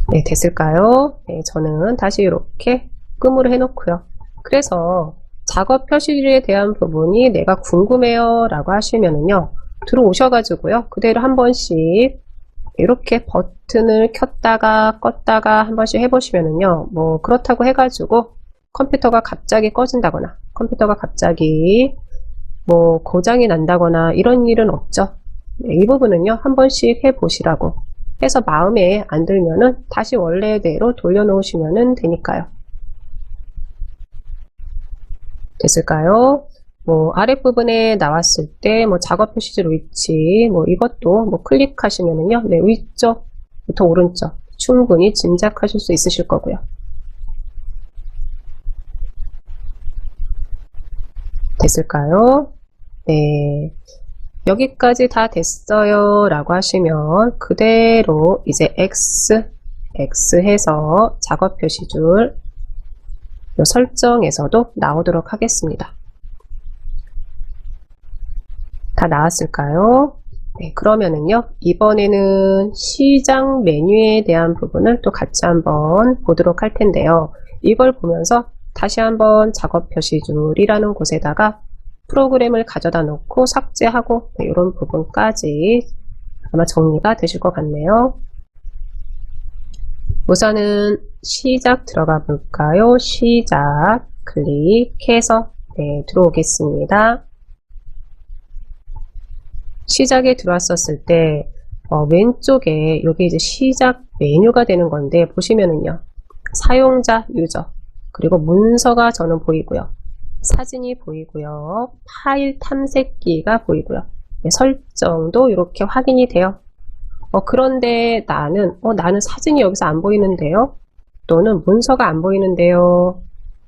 네, 됐을까요? 네, 저는 다시 이렇게 끔으로 해놓고요. 그래서 작업 표시줄에 대한 부분이 내가 궁금해요 라고 하시면은요, 들어오셔가지고요, 그대로 한 번씩 이렇게 버튼을 켰다가 껐다가 한 번씩 해보시면은요, 뭐 그렇다고 해가지고 컴퓨터가 갑자기 꺼진다거나 컴퓨터가 갑자기 뭐 고장이 난다거나 이런 일은 없죠. 네, 이 부분은요, 한 번씩 해보시라고 해서 마음에 안 들면은 다시 원래대로 돌려놓으시면 되니까요. 됐을까요? 뭐 아랫부분에 나왔을 때 뭐 작업 표시줄 위치 뭐 이것도 뭐 클릭하시면은요, 네, 위쪽부터 오른쪽 충분히 짐작하실 수 있으실 거고요. 됐을까요? 네. 여기까지 다 됐어요 라고 하시면 그대로 이제 X 해서 작업 표시줄 설정에서도 나오도록 하겠습니다. 다 나왔을까요? 네, 그러면은요, 이번에는 시작 메뉴에 대한 부분을 또 같이 한번 보도록 할 텐데요. 이걸 보면서 다시 한번 작업 표시줄이라는 곳에다가 프로그램을 가져다 놓고 삭제하고, 네, 이런 부분까지 아마 정리가 되실 것 같네요. 우선은 시작 들어가 볼까요? 시작 클릭해서 네, 들어오겠습니다. 시작에 들어왔었을 때 왼쪽에 여기 이제 시작 메뉴가 되는 건데 보시면은요, 사용자 유저 그리고 문서가 저는 보이고요, 사진이 보이고요, 파일 탐색기가 보이고요, 네, 설정도 이렇게 확인이 돼요. 그런데 나는 사진이 여기서 안 보이는데요, 또는 문서가 안 보이는데요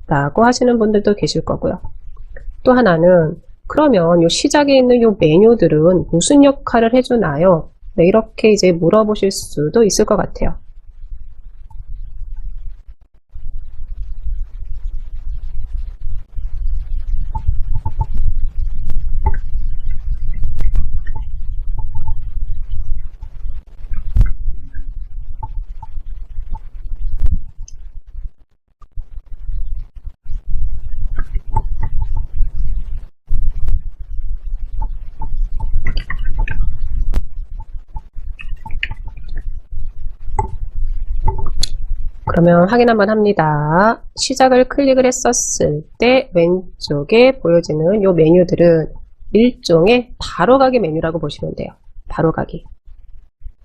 라고 하시는 분들도 계실 거고요. 또 하나는 그러면 요 시작에 있는 요 메뉴들은 무슨 역할을 해주나요? 네, 이렇게 이제 물어보실 수도 있을 것 같아요. 그러면 확인 한번 합니다. 시작을 클릭을 했었을 때 왼쪽에 보여지는 이 메뉴들은 일종의 바로가기 메뉴라고 보시면 돼요. 바로가기.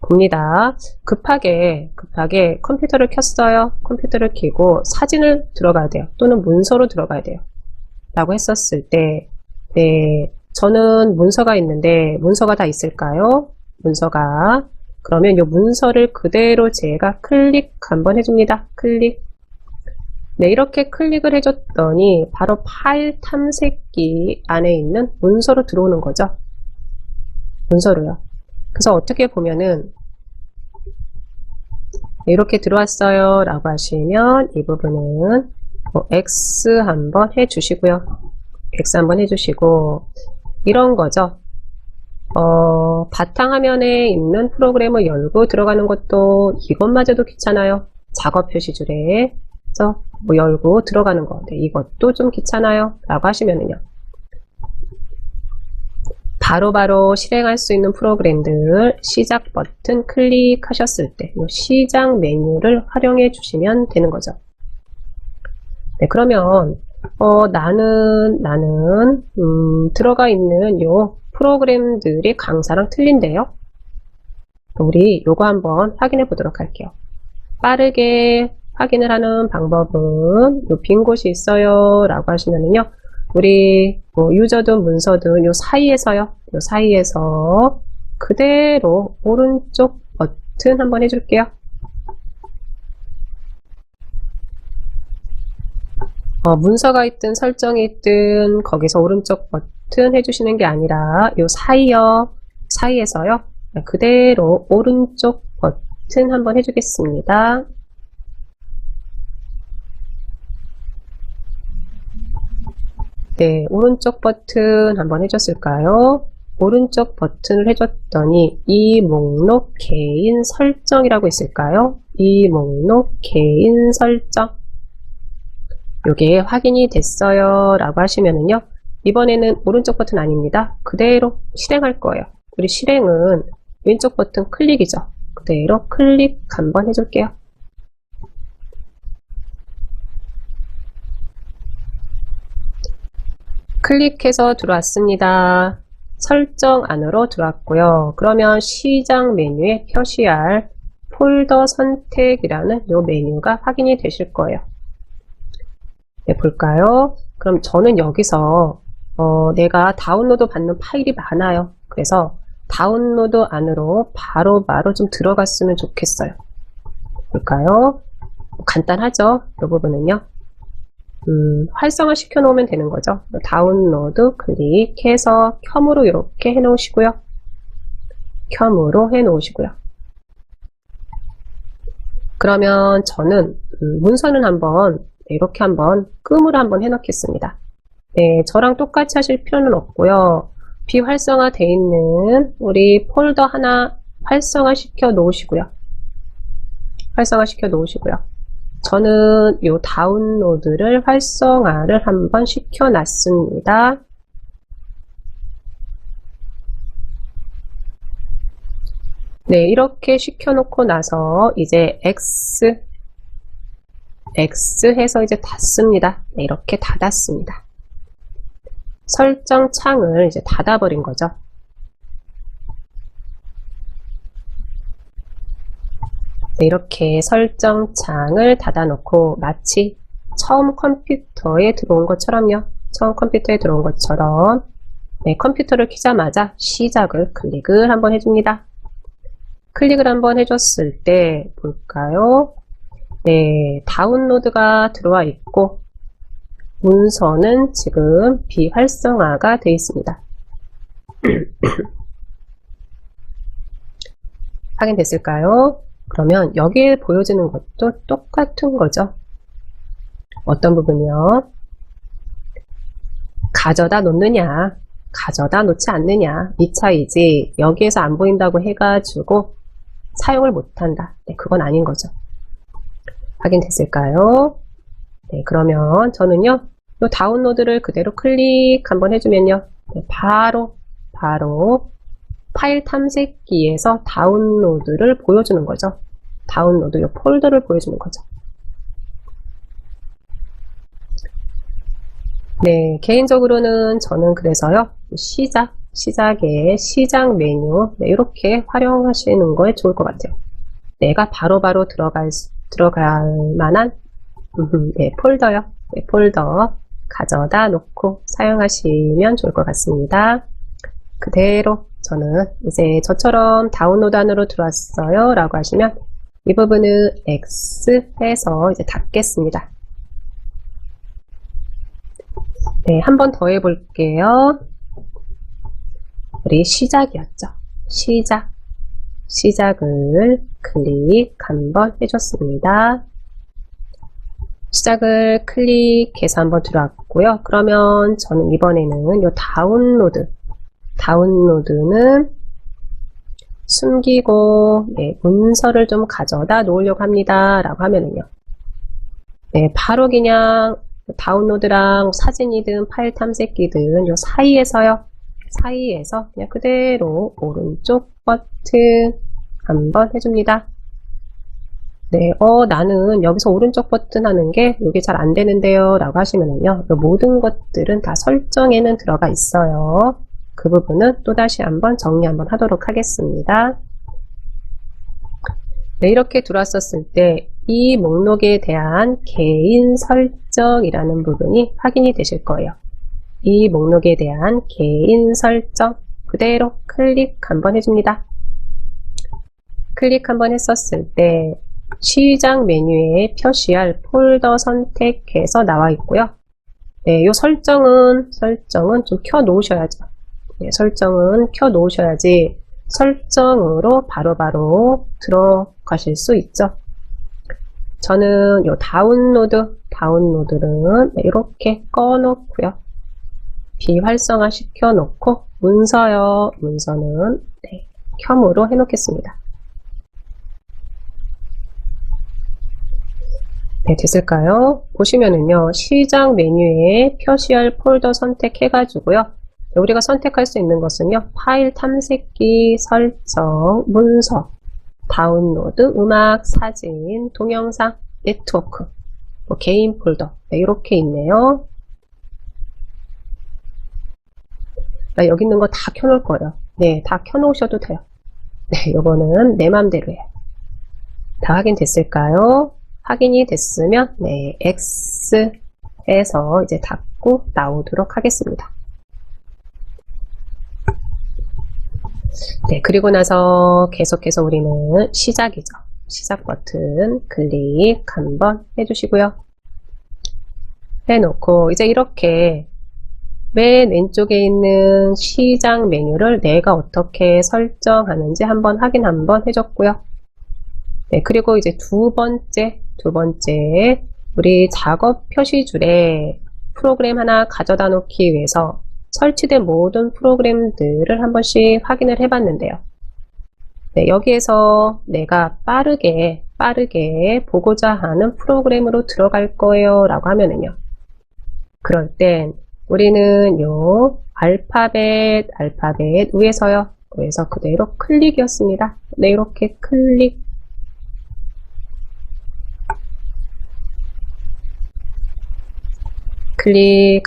봅니다. 급하게 컴퓨터를 켰어요. 컴퓨터를 켜고 사진을 들어가야 돼요. 또는 문서로 들어가야 돼요. 라고 했었을 때, 네, 저는 문서가 있는데 문서가 다 있을까요? 문서가. 그러면 이 문서를 그대로 제가 클릭 한번 해줍니다. 클릭. 네, 이렇게 클릭을 해줬더니 바로 파일 탐색기 안에 있는 문서로 들어오는 거죠. 문서로요. 그래서 어떻게 보면은 이렇게 들어왔어요 라고 하시면 이 부분은 X 한번 해주시고요. X 한번 해주시고 이런 거죠. 바탕화면에 있는 프로그램을 열고 들어가는 것도 이것마저도 귀찮아요. 작업 표시줄에 그래서 뭐 열고 들어가는 거 이것도 좀 귀찮아요 라고 하시면은요. 바로바로 실행할 수 있는 프로그램들 시작 버튼 클릭하셨을 때 시작 메뉴를 활용해 주시면 되는 거죠. 네, 그러면 나는 들어가 있는 요 프로그램들이 강사랑 틀린데요. 우리 요거 한번 확인해 보도록 할게요. 빠르게 확인을 하는 방법은 요 빈 곳이 있어요 라고 하시면은요. 우리 유저든 문서든 요 사이에서요. 요 사이에서 그대로 오른쪽 버튼 한번 해줄게요. 문서가 있든 설정이 있든 거기서 오른쪽 버튼 해주시는 게 아니라 요 사이에서요. 그대로 오른쪽 버튼 한번 해주겠습니다. 네, 오른쪽 버튼 한번 해줬을까요? 오른쪽 버튼을 해줬더니 이 목록 개인 설정이라고 있을까요? 이 목록 개인 설정 요게 확인이 됐어요 라고 하시면은요. 이번에는 오른쪽 버튼 아닙니다. 그대로 실행할 거예요. 우리 실행은 왼쪽 버튼 클릭이죠. 그대로 클릭 한번 해줄게요. 클릭해서 들어왔습니다. 설정 안으로 들어왔고요. 그러면 시작 메뉴에 표시할 폴더 선택이라는 이 메뉴가 확인이 되실 거예요. 네, 볼까요? 그럼 저는 여기서 내가 다운로드 받는 파일이 많아요. 그래서 다운로드 안으로 바로바로 좀 들어갔으면 좋겠어요. 볼까요? 간단하죠? 이 부분은요. 활성화 시켜 놓으면 되는 거죠. 다운로드 클릭해서 켬으로 이렇게 해 놓으시고요. 켬으로 해 놓으시고요. 그러면 저는 문서는 한번 이렇게 한번 끔으로 한번 해 놓겠습니다. 네, 저랑 똑같이 하실 필요는 없고요. 비활성화 돼 있는 우리 폴더 하나 활성화 시켜 놓으시고요. 활성화 시켜 놓으시고요. 저는 요 다운로드를 활성화를 한번 시켜 놨습니다. 네, 이렇게 시켜 놓고 나서 이제 X 해서 이제 닫습니다. 네, 이렇게 닫았습니다. 설정 창을 이제 닫아버린 거죠. 네, 이렇게 설정 창을 닫아놓고 마치 처음 컴퓨터에 들어온 것처럼요. 처음 컴퓨터에 들어온 것처럼 네, 컴퓨터를 켜자마자 시작을 클릭을 한번 해줍니다. 클릭을 한번 해줬을 때 볼까요? 네, 다운로드가 들어와 있고 문서는 지금 비활성화가 되어 있습니다. 확인됐을까요? 그러면 여기에 보여지는 것도 똑같은 거죠. 어떤 부분이요? 가져다 놓느냐, 가져다 놓지 않느냐, 이 차이지, 여기에서 안 보인다고 해가지고 사용을 못한다. 네, 그건 아닌 거죠. 확인됐을까요? 네, 그러면 저는요, 이 다운로드를 그대로 클릭 한번 해주면요, 네, 바로 파일 탐색기에서 다운로드를 보여주는 거죠. 다운로드 이 폴더를 보여주는 거죠. 네, 개인적으로는 저는 그래서요, 시작의 시작 메뉴, 네, 이렇게 활용하시는 거에 좋을 것 같아요. 내가 바로바로 들어갈 만한 네, 폴더요. 네, 폴더 가져다 놓고 사용하시면 좋을 것 같습니다. 그대로 저는 이제 저처럼 다운로드 안으로 들어왔어요 라고 하시면 이 부분은 X 해서 이제 닫겠습니다. 네, 한 번 더 해볼게요. 우리 시작이었죠. 시작을 클릭 한번 해줬습니다. 시작을 클릭해서 한번 들어왔고요. 그러면 저는 이번에는 이 다운로드는 숨기고 네, 문서를 좀 가져다 놓으려고 합니다 라고 하면은요, 네, 바로 그냥 다운로드랑 사진이든 파일 탐색기든 요 사이에서 그냥 그대로 오른쪽 버튼 한번 해줍니다. 네, 나는 여기서 오른쪽 버튼 하는 게 이게 잘 안 되는데요 라고 하시면은요, 모든 것들은 다 설정에는 들어가 있어요. 그 부분은 또다시 한번 정리 한번 하도록 하겠습니다. 네, 이렇게 들어왔었을 때 이 목록에 대한 개인 설정이라는 부분이 확인이 되실 거예요. 이 목록에 대한 개인 설정 그대로 클릭 한번 해줍니다. 클릭 한번 했었을 때 시작 메뉴에 표시할 폴더 선택해서 나와 있고요. 네, 이 설정은 좀 켜 놓으셔야죠. 네, 설정은 켜 놓으셔야지 설정으로 바로바로 들어가실 수 있죠. 저는 이 다운로드는 이렇게 꺼놓고요. 비활성화 시켜 놓고 문서는 네, 켬으로 해 놓겠습니다. 네, 됐을까요? 보시면은요, 시작 메뉴에 표시할 폴더 선택해가지고요. 우리가 선택할 수 있는 것은요, 파일 탐색기, 설정, 문서, 다운로드, 음악, 사진, 동영상, 네트워크, 개인 폴더, 네, 이렇게 있네요. 여기 있는 거 다 켜놓을 거예요. 네, 다 켜놓으셔도 돼요. 네, 요거는 내 맘대로 해요. 다 확인됐을까요? 확인이 됐으면, 네, X 해서 이제 닫고 나오도록 하겠습니다. 네, 그리고 나서 계속해서 우리는 시작이죠. 시작 버튼 클릭 한번 해주시고요. 해놓고 이제 이렇게 맨 왼쪽에 있는 시작 메뉴를 내가 어떻게 설정하는지 한번 확인 한번 해줬고요. 네, 그리고 이제 두 번째 우리 작업 표시줄에 프로그램 하나 가져다 놓기 위해서 설치된 모든 프로그램들을 한 번씩 확인을 해봤는데요. 네, 여기에서 내가 빠르게 보고자 하는 프로그램으로 들어갈 거예요 라고 하면은요, 그럴 땐 우리는 요 알파벳 위에서요, 위에서 그대로 클릭이었습니다. 네, 이렇게 클릭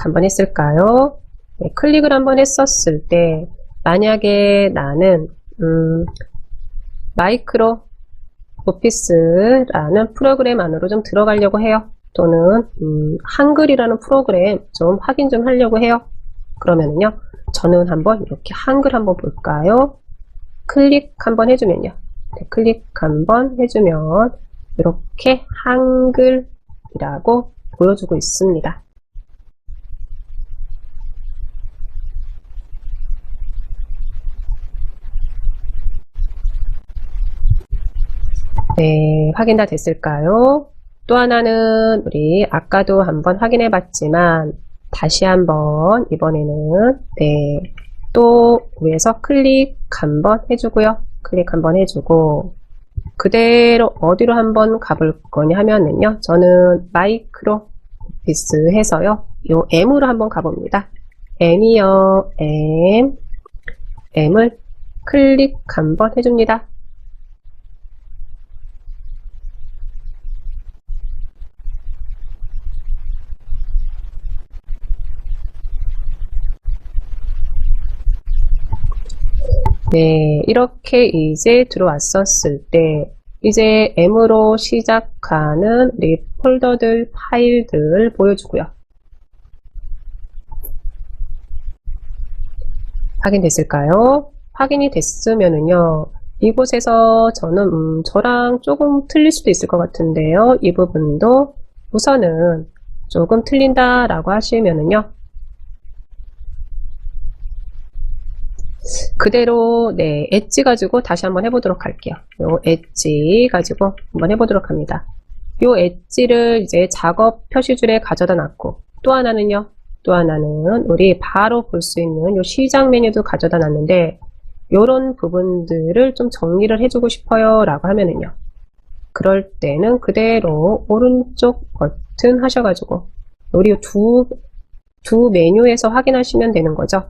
한번 했을까요? 네, 클릭을 한번 했었을 때 만약에 나는 마이크로 오피스라는 프로그램 안으로 좀 들어가려고 해요. 또는 한글이라는 프로그램 좀 확인 좀 하려고 해요. 그러면은요, 저는 한번 이렇게 한글 한번 볼까요? 클릭 한번 해주면요, 네, 클릭 한번 해주면 이렇게 한글이라고 보여주고 있습니다. 네, 확인 다 됐을까요? 또 하나는 우리 아까도 한번 확인해 봤지만 다시 한번 이번에는 네, 또 위에서 클릭 한번 해주고요. 클릭 한번 해주고 그대로 어디로 한번 가볼 거냐 하면은요. 저는 마이크로 오피스 해서요. 요 M으로 한번 가봅니다. M이요. M을 클릭 한번 해줍니다. 네, 이렇게 이제 들어왔었을 때 이제 M으로 시작하는 우리 폴더들, 파일들 보여주고요. 확인됐을까요? 확인이 됐으면은요. 이곳에서 저는 저랑 조금 틀릴 수도 있을 것 같은데요. 이 부분도 우선은 조금 틀린다라고 하시면은요. 그대로 네 엣지 가지고 다시 한번 해보도록 할게요. 요 엣지 가지고 한번 해보도록 합니다. 요 엣지를 이제 작업 표시줄에 가져다 놨고 또 하나는요. 또 하나는 우리 바로 볼 수 있는 요 시작 메뉴도 가져다 놨는데 요런 부분들을 좀 정리를 해주고 싶어요 라고 하면은요. 그럴 때는 그대로 오른쪽 버튼 하셔가지고 우리 두 메뉴에서 확인하시면 되는 거죠.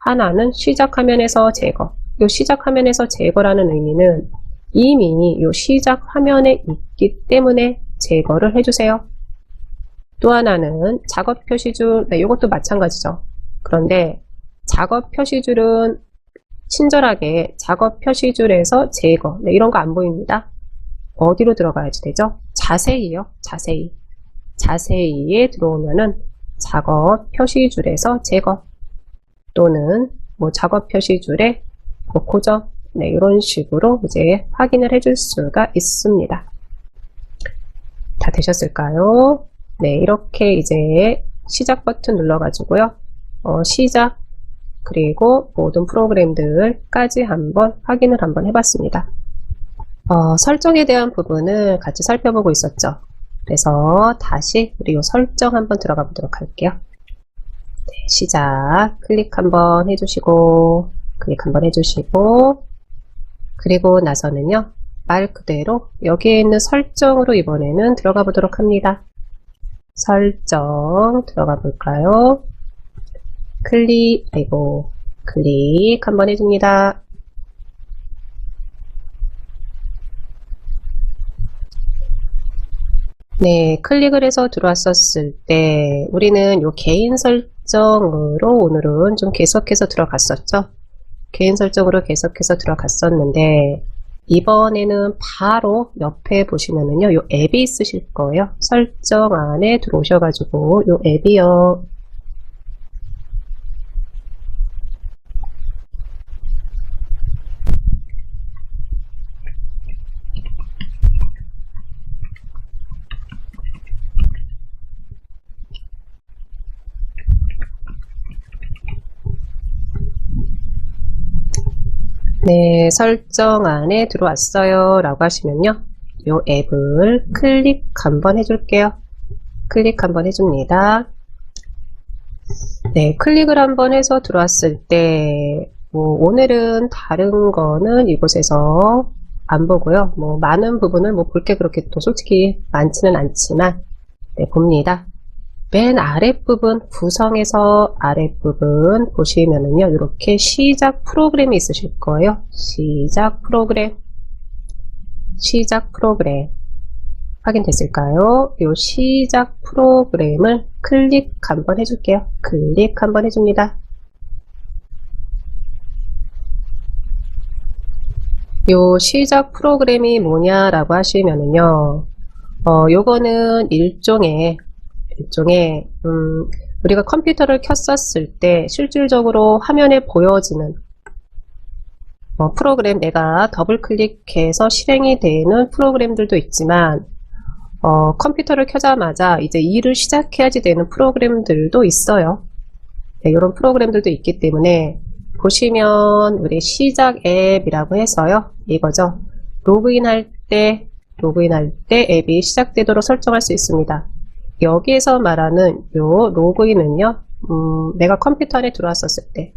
하나는 시작 화면에서 제거. 이 시작 화면에서 제거라는 의미는 이미 이 시작 화면에 있기 때문에 제거를 해주세요. 또 하나는 작업 표시줄, 네, 이것도 마찬가지죠. 그런데 작업 표시줄은 친절하게 작업 표시줄에서 제거, 네, 이런 거 안 보입니다. 어디로 들어가야지 되죠? 자세히요, 자세히. 자세히에 들어오면은 작업 표시줄에서 제거. 또는 뭐 작업 표시줄에 뭐 고정, 네, 이런 식으로 이제 확인을 해줄 수가 있습니다. 다 되셨을까요? 네, 이렇게 이제 시작 버튼 눌러가지고요. 시작 그리고 모든 프로그램들까지 한번 확인을 한번 해봤습니다. 설정에 대한 부분을 같이 살펴보고 있었죠. 그래서 다시 우리 이 설정 한번 들어가 보도록 할게요. 네, 시작 클릭 한번 해주시고 클릭 한번 해주시고 그리고 나서는요 말 그대로 여기에 있는 설정으로 이번에는 들어가 보도록 합니다. 설정 들어가 볼까요? 클릭 한번 해줍니다. 네, 클릭을 해서 들어왔었을 때 우리는 요 개인 설정으로 오늘은 좀 계속해서 들어갔었죠. 개인 설정으로 계속해서 들어갔었는데 이번에는 바로 옆에 보시면은요 요 앱이 있으실 거예요. 설정 안에 들어오셔가지고 요 앱이요. 네, 설정 안에 들어왔어요 라고 하시면요 요 앱을 클릭 한번 해줄게요. 클릭 한번 해줍니다. 네, 클릭을 한번 해서 들어왔을 때 뭐 오늘은 다른 거는 이곳에서 안 보고요. 뭐 많은 부분을 뭐 볼 게 그렇게 또 솔직히 많지는 않지만 네, 봅니다. 맨 아랫부분 구성에서 아랫부분 보시면은요 이렇게 시작 프로그램이 있으실 거예요. 시작 프로그램 확인됐을까요? 이 시작 프로그램을 클릭 한번 해줄게요. 클릭 한번 해줍니다. 이 시작 프로그램이 뭐냐라고 하시면은요 요거는 일종의 우리가 컴퓨터를 켰었을 때 실질적으로 화면에 보여지는 프로그램 내가 더블 클릭해서 실행이 되는 프로그램들도 있지만 컴퓨터를 켜자마자 이제 일을 시작해야지 되는 프로그램들도 있어요. 네, 이런 프로그램들도 있기 때문에 보시면 우리 시작 앱이라고 해서요 이거죠. 로그인 할 때 로그인할 때 앱이 시작되도록 설정할 수 있습니다. 여기에서 말하는 요 로그인은요, 내가 컴퓨터 안에 들어왔었을 때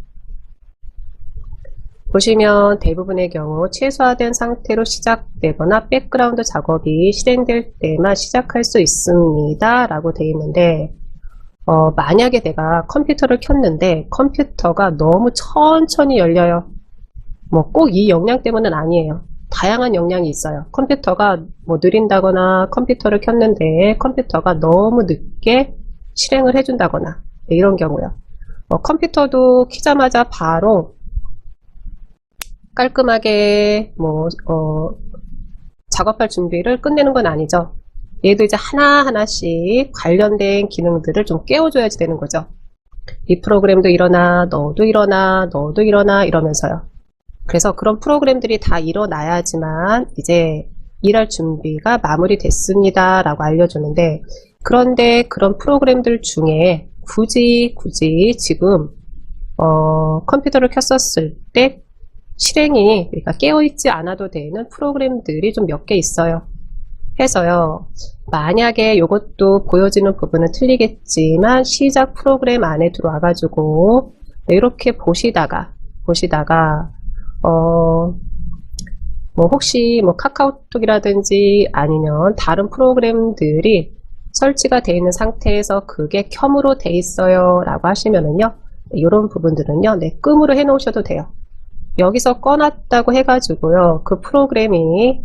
보시면 대부분의 경우 최소화된 상태로 시작되거나 백그라운드 작업이 실행될 때만 시작할 수 있습니다 라고 되어 있는데, 만약에 내가 컴퓨터를 켰는데 컴퓨터가 너무 천천히 열려요. 뭐 꼭 이 역량 때문은 아니에요. 다양한 역량이 있어요. 컴퓨터가 뭐 느린다거나, 컴퓨터를 켰는데 컴퓨터가 너무 늦게 실행을 해준다거나, 네, 이런 경우요. 컴퓨터도 키자마자 바로 깔끔하게 작업할 준비를 끝내는 건 아니죠. 얘도 이제 하나하나씩 관련된 기능들을 좀 깨워줘야지 되는 거죠. 이 프로그램도 일어나, 너도 일어나, 너도 일어나, 이러면서요. 그래서 그런 프로그램들이 다 일어나야지만 이제 일할 준비가 마무리됐습니다 라고 알려주는데, 그런데 그런 프로그램들 중에 굳이 지금 컴퓨터를 켰었을 때 실행이, 그러니까 깨어있지 않아도 되는 프로그램들이 좀 몇 개 있어요. 해서요, 만약에 이것도 보여지는 부분은 틀리겠지만 시작 프로그램 안에 들어와 가지고 이렇게 보시다가 혹시 카카오톡이라든지 아니면 다른 프로그램들이 설치가 되어 있는 상태에서 그게 켬으로 되어 있어요 라고 하시면은요, 이런 부분들은요, 끔으로 해 놓으셔도 돼요. 여기서 꺼놨다고 해가지고요, 그 프로그램이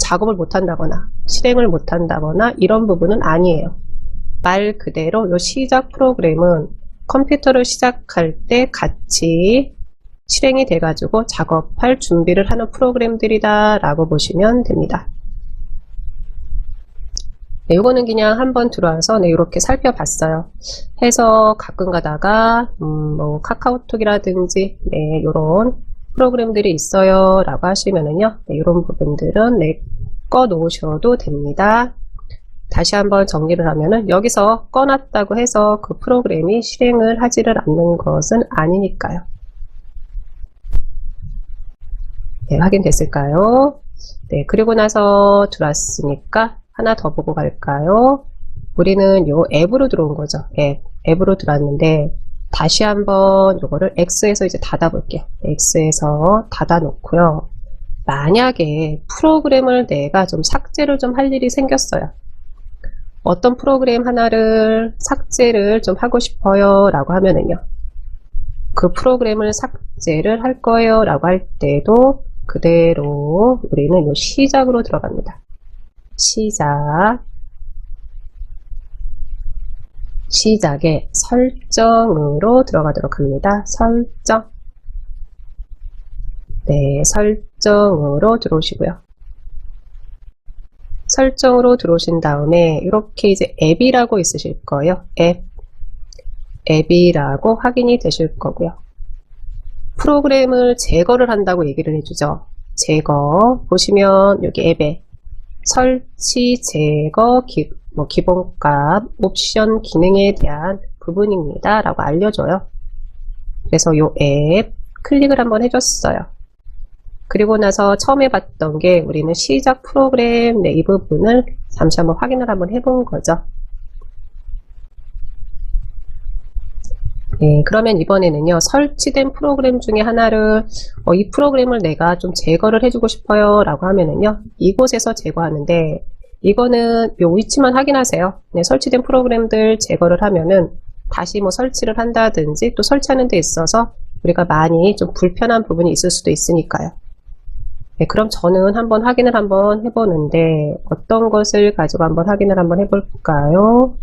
작업을 못한다거나 실행을 못한다거나 이런 부분은 아니에요. 말 그대로 이 시작 프로그램은 컴퓨터를 시작할 때 같이 실행이 돼가지고 작업할 준비를 하는 프로그램들이다 라고 보시면 됩니다. 네, 이거는 그냥 한번 들어와서 이렇게 살펴봤어요. 해서 가끔 가다가 카카오톡이라든지 이런 프로그램들이 있어요 라고 하시면은요, 이런 부분들은 꺼 놓으셔도 됩니다. 다시 한번 정리를 하면은, 여기서 꺼놨다고 해서 그 프로그램이 실행을 하지를 않는 것은 아니니까요. 네, 확인됐을까요? 네, 그리고 나서 들어왔으니까 하나 더 보고 갈까요? 우리는 요 앱으로 들어온 거죠. 앱으로 들어왔는데, 다시 한번 요거를 X에서 이제 닫아 볼게요. X에서 닫아 놓고요. 만약에 프로그램을 내가 좀 삭제를 좀 할 일이 생겼어요. 어떤 프로그램 하나를 삭제를 좀 하고 싶어요 라고 하면은요, 그 프로그램을 삭제를 할 거예요 라고 할 때도 그대로 우리는 요 시작으로 들어갑니다. 시작에 설정으로 들어가도록 합니다. 설정. 네, 설정으로 들어오시고요. 설정으로 들어오신 다음에 이렇게 이제 앱이라고 있으실 거예요. 앱이라고 확인이 되실 거고요. 프로그램을 제거를 한다고 얘기를 해주죠. 제거. 보시면 여기 앱에 설치, 제거, 기본값, 옵션 기능에 대한 부분입니다 라고 알려줘요. 그래서 요 앱 클릭을 한번 해줬어요. 그리고 나서 처음에 봤던 게 우리는 시작 프로그램, 이 부분을 잠시 한번 확인을 한번 해본 거죠. 네, 그러면 이번에는요, 설치된 프로그램 중에 하나를 이 프로그램을 내가 좀 제거를 해주고 싶어요 라고 하면은요, 이곳에서 제거하는데, 이거는 요 위치만 확인하세요. 네, 설치된 프로그램들 제거를 하면은 다시 설치를 한다든지 또 설치하는 데 있어서 우리가 많이 좀 불편한 부분이 있을 수도 있으니까요. 네, 그럼 저는 한번 확인을 한번 해보는데, 어떤 것을 가지고 한번 확인을 한번 해볼까요?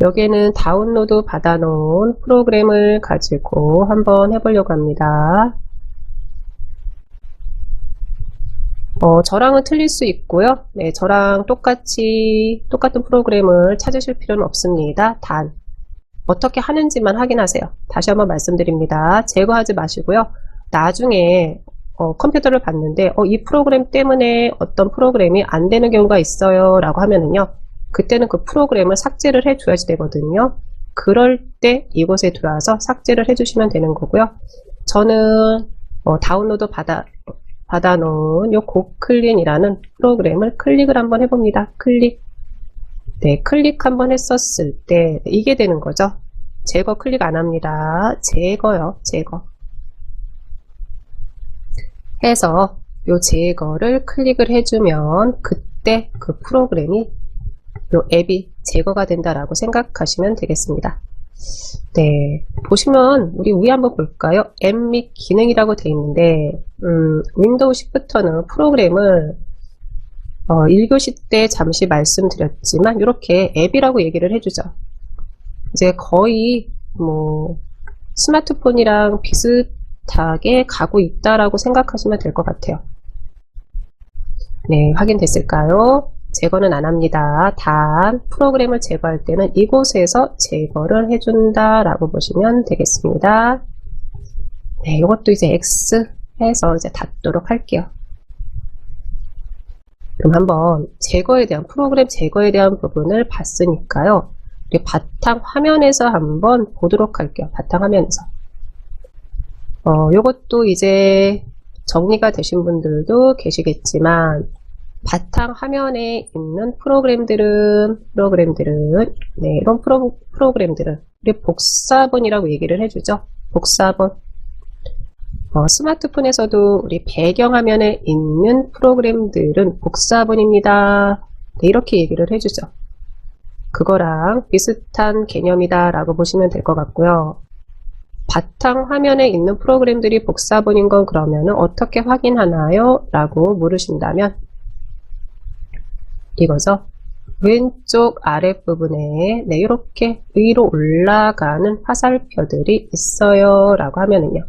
여기에는 다운로드 받아놓은 프로그램을 가지고 한번 해보려고 합니다. 저랑은 틀릴 수 있고요. 네, 저랑 똑같은 프로그램을 찾으실 필요는 없습니다. 단, 어떻게 하는지만 확인하세요. 다시 한번 말씀드립니다. 제거하지 마시고요. 나중에 컴퓨터를 봤는데 이 프로그램 때문에 어떤 프로그램이 안 되는 경우가 있어요 라고 하면은요, 그때는 그 프로그램을 삭제를 해줘야지 되거든요. 그럴 때 이곳에 들어와서 삭제를 해주시면 되는 거고요. 저는 다운로드 받아놓은 요 고클린이라는 프로그램을 클릭을 한번 해봅니다. 클릭. 네, 클릭 한번 했었을 때 이게 되는 거죠. 제거 클릭 안 합니다. 제거요, 제거. 해서 요 제거를 클릭을 해주면 그때 그 프로그램이 요 앱이 제거가 된다라고 생각하시면 되겠습니다. 네, 보시면 우리 위에 한번 볼까요? 앱 및 기능이라고 되어 있는데 윈도우 10부터는 프로그램을 1교시 때 잠시 말씀드렸지만 이렇게 앱이라고 얘기를 해주죠. 이제 거의 뭐 스마트폰이랑 비슷하게 가고 있다라고 생각하시면 될 것 같아요. 네, 확인됐을까요? 제거는 안 합니다. 단 프로그램을 제거할 때는 이곳에서 제거를 해준다 라고 보시면 되겠습니다. 네, 이것도 이제 X 해서 이제 닫도록 할게요. 그럼 한번 제거에 대한 프로그램 제거에 대한 부분을 봤으니까요. 우리 바탕 화면에서 한번 보도록 할게요. 바탕 화면에서. 요것도 이제 정리가 되신 분들도 계시겠지만 바탕 화면에 있는 프로그램들은 네, 이런 프로그램들은 우리 복사본이라고 얘기를 해주죠. 복사본. 스마트폰에서도 우리 배경 화면에 있는 프로그램들은 복사본입니다. 네, 이렇게 얘기를 해주죠. 그거랑 비슷한 개념이다 라고 보시면 될 것 같고요. 바탕 화면에 있는 프로그램들이 복사본인 건 그러면은 어떻게 확인하나요? 라고 물으신다면 이거죠. 왼쪽 아랫부분에 네, 이렇게 위로 올라가는 화살표들이 있어요 라고 하면은요.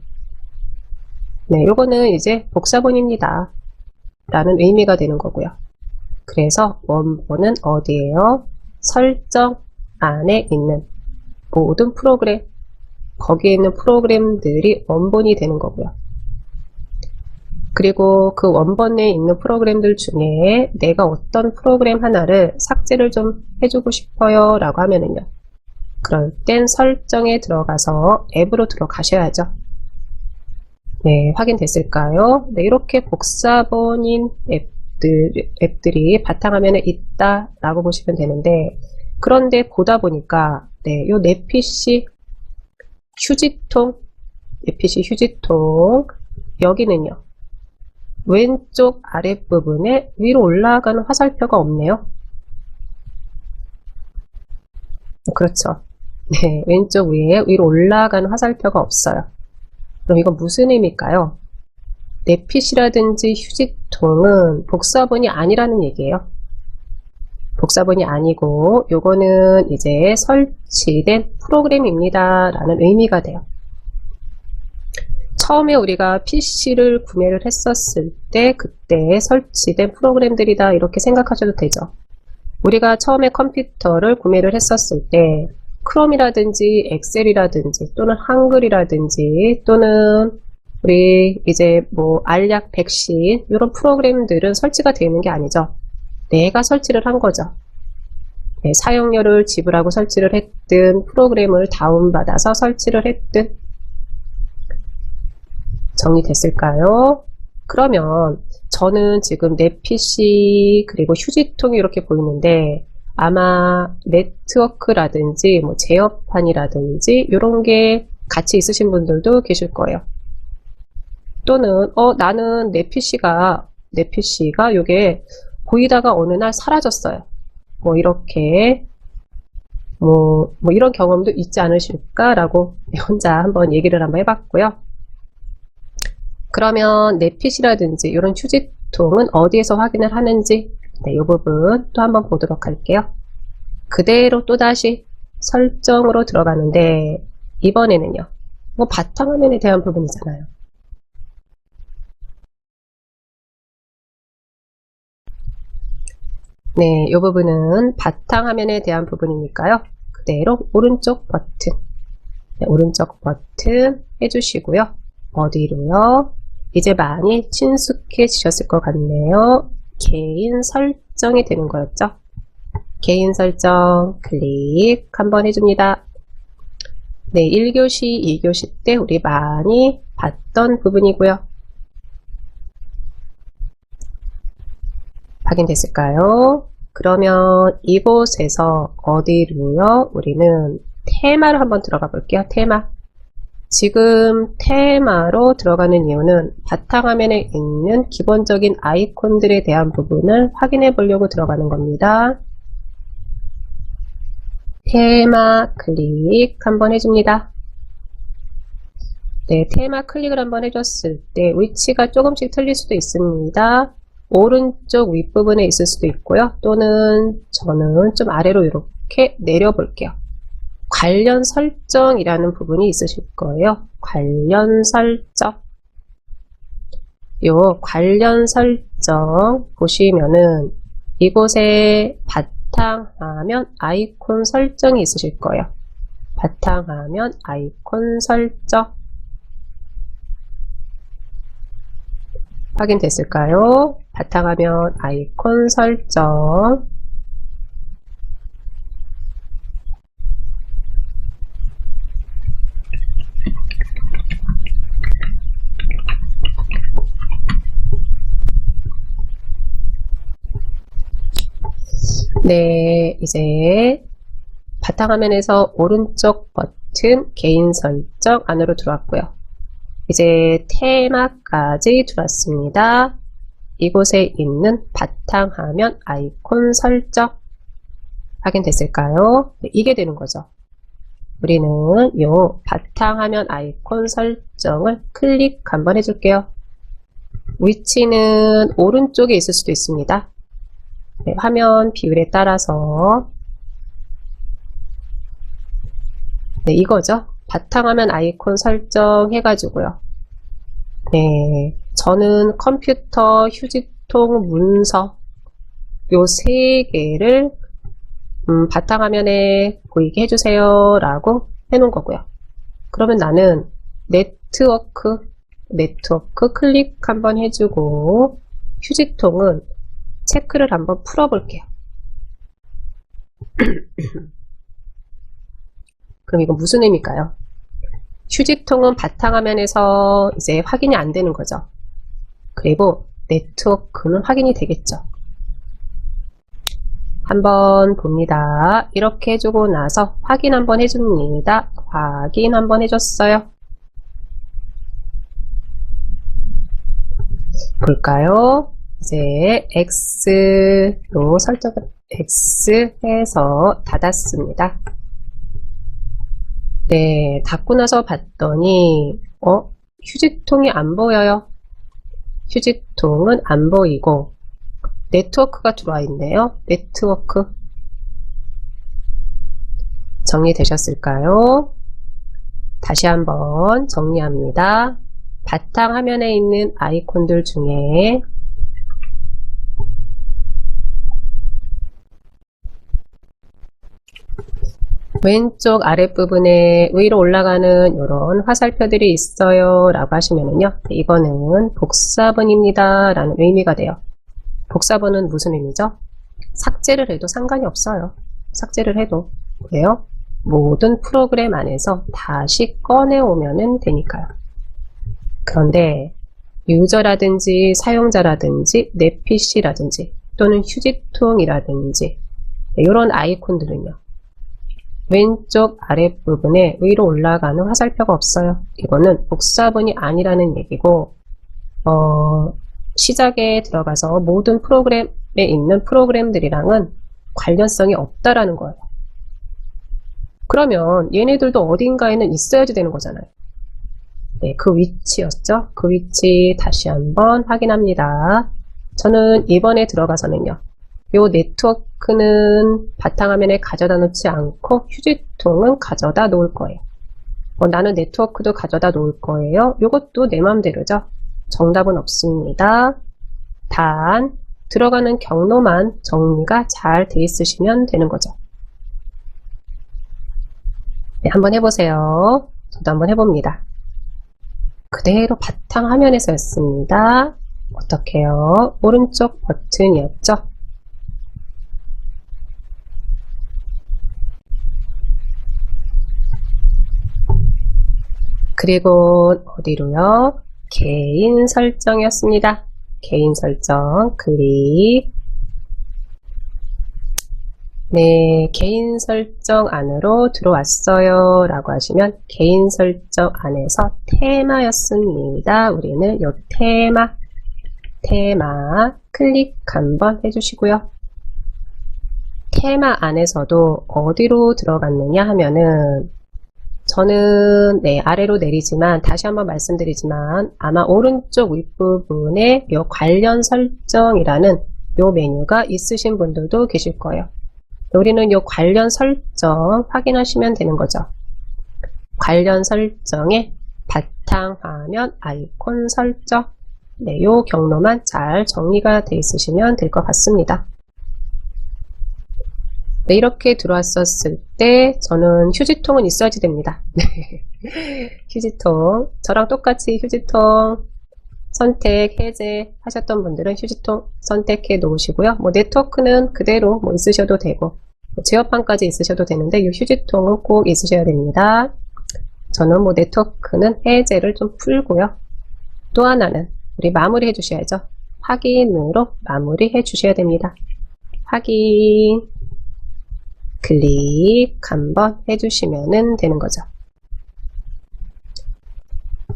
네, 요거는 이제 복사본입니다 라는 의미가 되는 거고요. 그래서 원본은 어디에요? 설정 안에 있는 모든 프로그램, 거기에 있는 프로그램들이 원본이 되는 거고요. 그리고 그 원본에 있는 프로그램들 중에 내가 어떤 프로그램 하나를 삭제를 좀 해주고 싶어요 라고 하면은요. 그럴 땐 설정에 들어가서 앱으로 들어가셔야죠. 네, 확인됐을까요? 네, 이렇게 복사본인 앱들이 바탕화면에 있다 라고 보시면 되는데, 그런데 보다 보니까 네, 요 내 PC 휴지통 여기는요. 왼쪽 아랫부분에 위로 올라가는 화살표가 없네요. 그렇죠. 네, 왼쪽 위에 위로 올라가는 화살표가 없어요. 그럼 이건 무슨 의미일까요? 내 PC라든지 휴지통은 복사본이 아니라는 얘기예요. 복사본이 아니고 요거는 이제 설치된 프로그램입니다 라는 의미가 돼요. 처음에 우리가 PC를 구매를 했었을 때 그때 설치된 프로그램들이다 이렇게 생각하셔도 되죠. 우리가 처음에 컴퓨터를 구매를 했었을 때 크롬이라든지 엑셀이라든지 또는 한글이라든지 또는 우리 이제 뭐 알약, 백신 이런 프로그램들은 설치가 되어 있는 게 아니죠. 내가 설치를 한 거죠. 네, 사용료를 지불하고 설치를 했든 프로그램을 다운받아서 설치를 했든 정리됐을까요? 그러면 저는 지금 내 PC 그리고 휴지통이 이렇게 보이는데 아마 네트워크라든지 뭐 제어판이라든지 이런 게 같이 있으신 분들도 계실 거예요. 또는 나는 내 PC가 요게 보이다가 어느 날 사라졌어요. 뭐 이렇게 뭐 이런 경험도 있지 않으실까라고 혼자 한번 얘기를 한번 해봤고요. 그러면 내 PC라든지 이런 휴지통은 어디에서 확인을 하는지 네, 이 부분 또 한번 보도록 할게요. 그대로 또다시 설정으로 들어가는데 이번에는요. 뭐 바탕화면에 대한 부분이잖아요. 네, 이 부분은 바탕화면에 대한 부분이니까요. 그대로 오른쪽 버튼, 네, 오른쪽 버튼 해주시고요. 어디로요? 이제 많이 친숙해지셨을 것 같네요. 개인 설정이 되는 거였죠. 개인 설정 클릭 한번 해줍니다. 네, 1교시, 2교시 때 우리 많이 봤던 부분이고요. 확인됐을까요? 그러면 이곳에서 어디로요? 우리는 테마를 한번 들어가 볼게요. 테마. 지금 테마로 들어가는 이유는 바탕화면에 있는 기본적인 아이콘들에 대한 부분을 확인해 보려고 들어가는 겁니다. 테마 클릭 한번 해줍니다. 네, 테마 클릭을 한번 해줬을 때 위치가 조금씩 틀릴 수도 있습니다. 오른쪽 윗부분에 있을 수도 있고요. 또는 저는 좀 아래로 이렇게 내려볼게요. 관련 설정이라는 부분이 있으실 거예요. 관련 설정. 요 관련 설정 보시면은 이곳에 바탕화면 아이콘 설정이 있으실 거예요. 바탕화면 아이콘 설정. 확인됐을까요? 바탕화면 아이콘 설정. 네, 이제 바탕화면에서 오른쪽 버튼 개인 설정 안으로 들어왔고요. 이제 테마까지 들어왔습니다. 이곳에 있는 바탕화면 아이콘 설정 확인됐을까요? 네, 이게 되는 거죠. 우리는 요 바탕화면 아이콘 설정을 클릭 한번 해줄게요. 위치는 오른쪽에 있을 수도 있습니다. 네, 화면 비율에 따라서 네, 이거죠. 바탕화면 아이콘 설정 해가지고요. 네, 저는 컴퓨터, 휴지통, 문서 요 세 개를 바탕화면에 보이게 해주세요 라고 해놓은 거고요. 그러면 나는 네트워크 클릭 한번 해주고 휴지통은 체크를 한번 풀어볼게요. 그럼 이건 무슨 의미일까요? 휴지통은 바탕화면에서 이제 확인이 안 되는 거죠. 그리고 네트워크는 확인이 되겠죠. 한번 봅니다. 이렇게 해주고 나서 확인 한번 해줍니다. 확인 한번 해줬어요. 볼까요? 이제 X로 설정을 X 해서 닫았습니다. 네, 닫고 나서 봤더니 휴지통이 안 보여요. 휴지통은 안 보이고 네트워크가 들어와 있네요. 네트워크 정리되셨을까요? 다시 한번 정리합니다. 바탕화면에 있는 아이콘들 중에 왼쪽 아랫부분에 위로 올라가는 이런 화살표들이 있어요 라고 하시면은요, 이거는 복사본입니다 라는 의미가 돼요. 복사본은 무슨 의미죠? 삭제를 해도 상관이 없어요. 삭제를 해도. 왜요? 모든 프로그램 안에서 다시 꺼내오면 되니까요. 그런데 유저라든지 사용자라든지 내 PC라든지 또는 휴지통이라든지 이런 아이콘들은요, 왼쪽 아랫부분에 위로 올라가는 화살표가 없어요. 이거는 복사본이 아니라는 얘기고 시작에 들어가서 모든 프로그램에 있는 프로그램들이랑은 관련성이 없다라는 거예요. 그러면 얘네들도 어딘가에는 있어야지 되는 거잖아요. 네, 그 위치였죠. 그 위치 다시 한번 확인합니다. 저는 이번에 들어가서는요, 요 네트워크는 바탕화면에 가져다 놓지 않고 휴지통은 가져다 놓을 거예요. 나는 네트워크도 가져다 놓을 거예요. 요것도 내 맘대로죠. 정답은 없습니다. 단 들어가는 경로만 정리가 잘 돼 있으시면 되는 거죠. 네, 한번 해보세요. 저도 한번 해봅니다. 그대로 바탕화면에서였습니다. 어떻게요? 오른쪽 버튼이었죠? 그리고 어디로요? 개인 설정이었습니다. 개인 설정 클릭. 네, 개인 설정 안으로 들어왔어요 라고 하시면 개인 설정 안에서 테마였습니다. 우리는 이 테마 클릭 한번 해주시고요. 테마 안에서도 어디로 들어갔느냐 하면은 저는 네, 아래로 내리지만 다시 한번 말씀드리지만 아마 오른쪽 윗부분에 이 관련 설정이라는 이 메뉴가 있으신 분들도 계실 거예요. 우리는 이 관련 설정 확인하시면 되는 거죠. 관련 설정에 바탕화면 아이콘 설정, 네, 이 경로만 잘 정리가 되어 있으시면 될 것 같습니다. 네, 이렇게 들어왔었을 때 저는 휴지통은 있어야지 됩니다. 휴지통, 저랑 똑같이 휴지통 선택, 해제 하셨던 분들은 휴지통 선택해 놓으시고요. 뭐 네트워크는 그대로 뭐 있으셔도 되고 뭐 제어판까지 있으셔도 되는데 이 휴지통은 꼭 있으셔야 됩니다. 저는 뭐 네트워크는 해제를 좀 풀고요. 또 하나는 우리 마무리 해 주셔야죠. 확인으로 마무리 해 주셔야 됩니다. 확인 클릭 한번 해주시면 되는 거죠.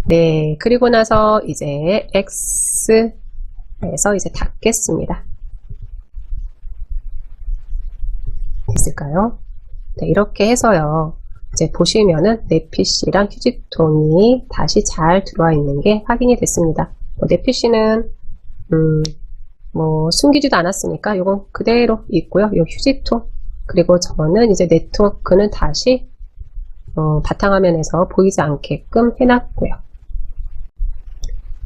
네, 그리고 나서 이제 X에서 이제 닫겠습니다. 됐을까요? 네, 이렇게 해서요. 이제 보시면은 내 PC랑 휴지통이 다시 잘 들어와 있는 게 확인이 됐습니다. 내 PC는 뭐 숨기지도 않았으니까 이건 그대로 있고요. 이 휴지통 그리고 저는 이제 네트워크는 다시 바탕화면에서 보이지 않게끔 해놨고요.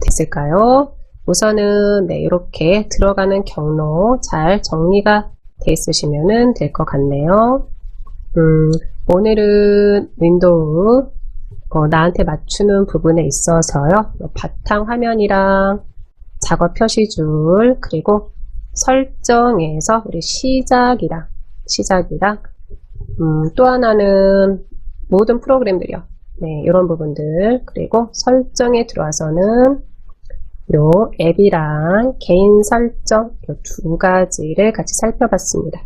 됐을까요? 우선은 네, 이렇게 들어가는 경로 잘 정리가 돼 있으시면 될 것 같네요. 오늘은 윈도우 나한테 맞추는 부분에 있어서요. 바탕화면이랑 작업 표시줄 그리고 설정에서 우리 시작이랑 또 하나는 모든 프로그램들이요. 네, 이런 부분들 그리고 설정에 들어와서는 요 앱이랑 개인 설정 요 두 가지를 같이 살펴봤습니다.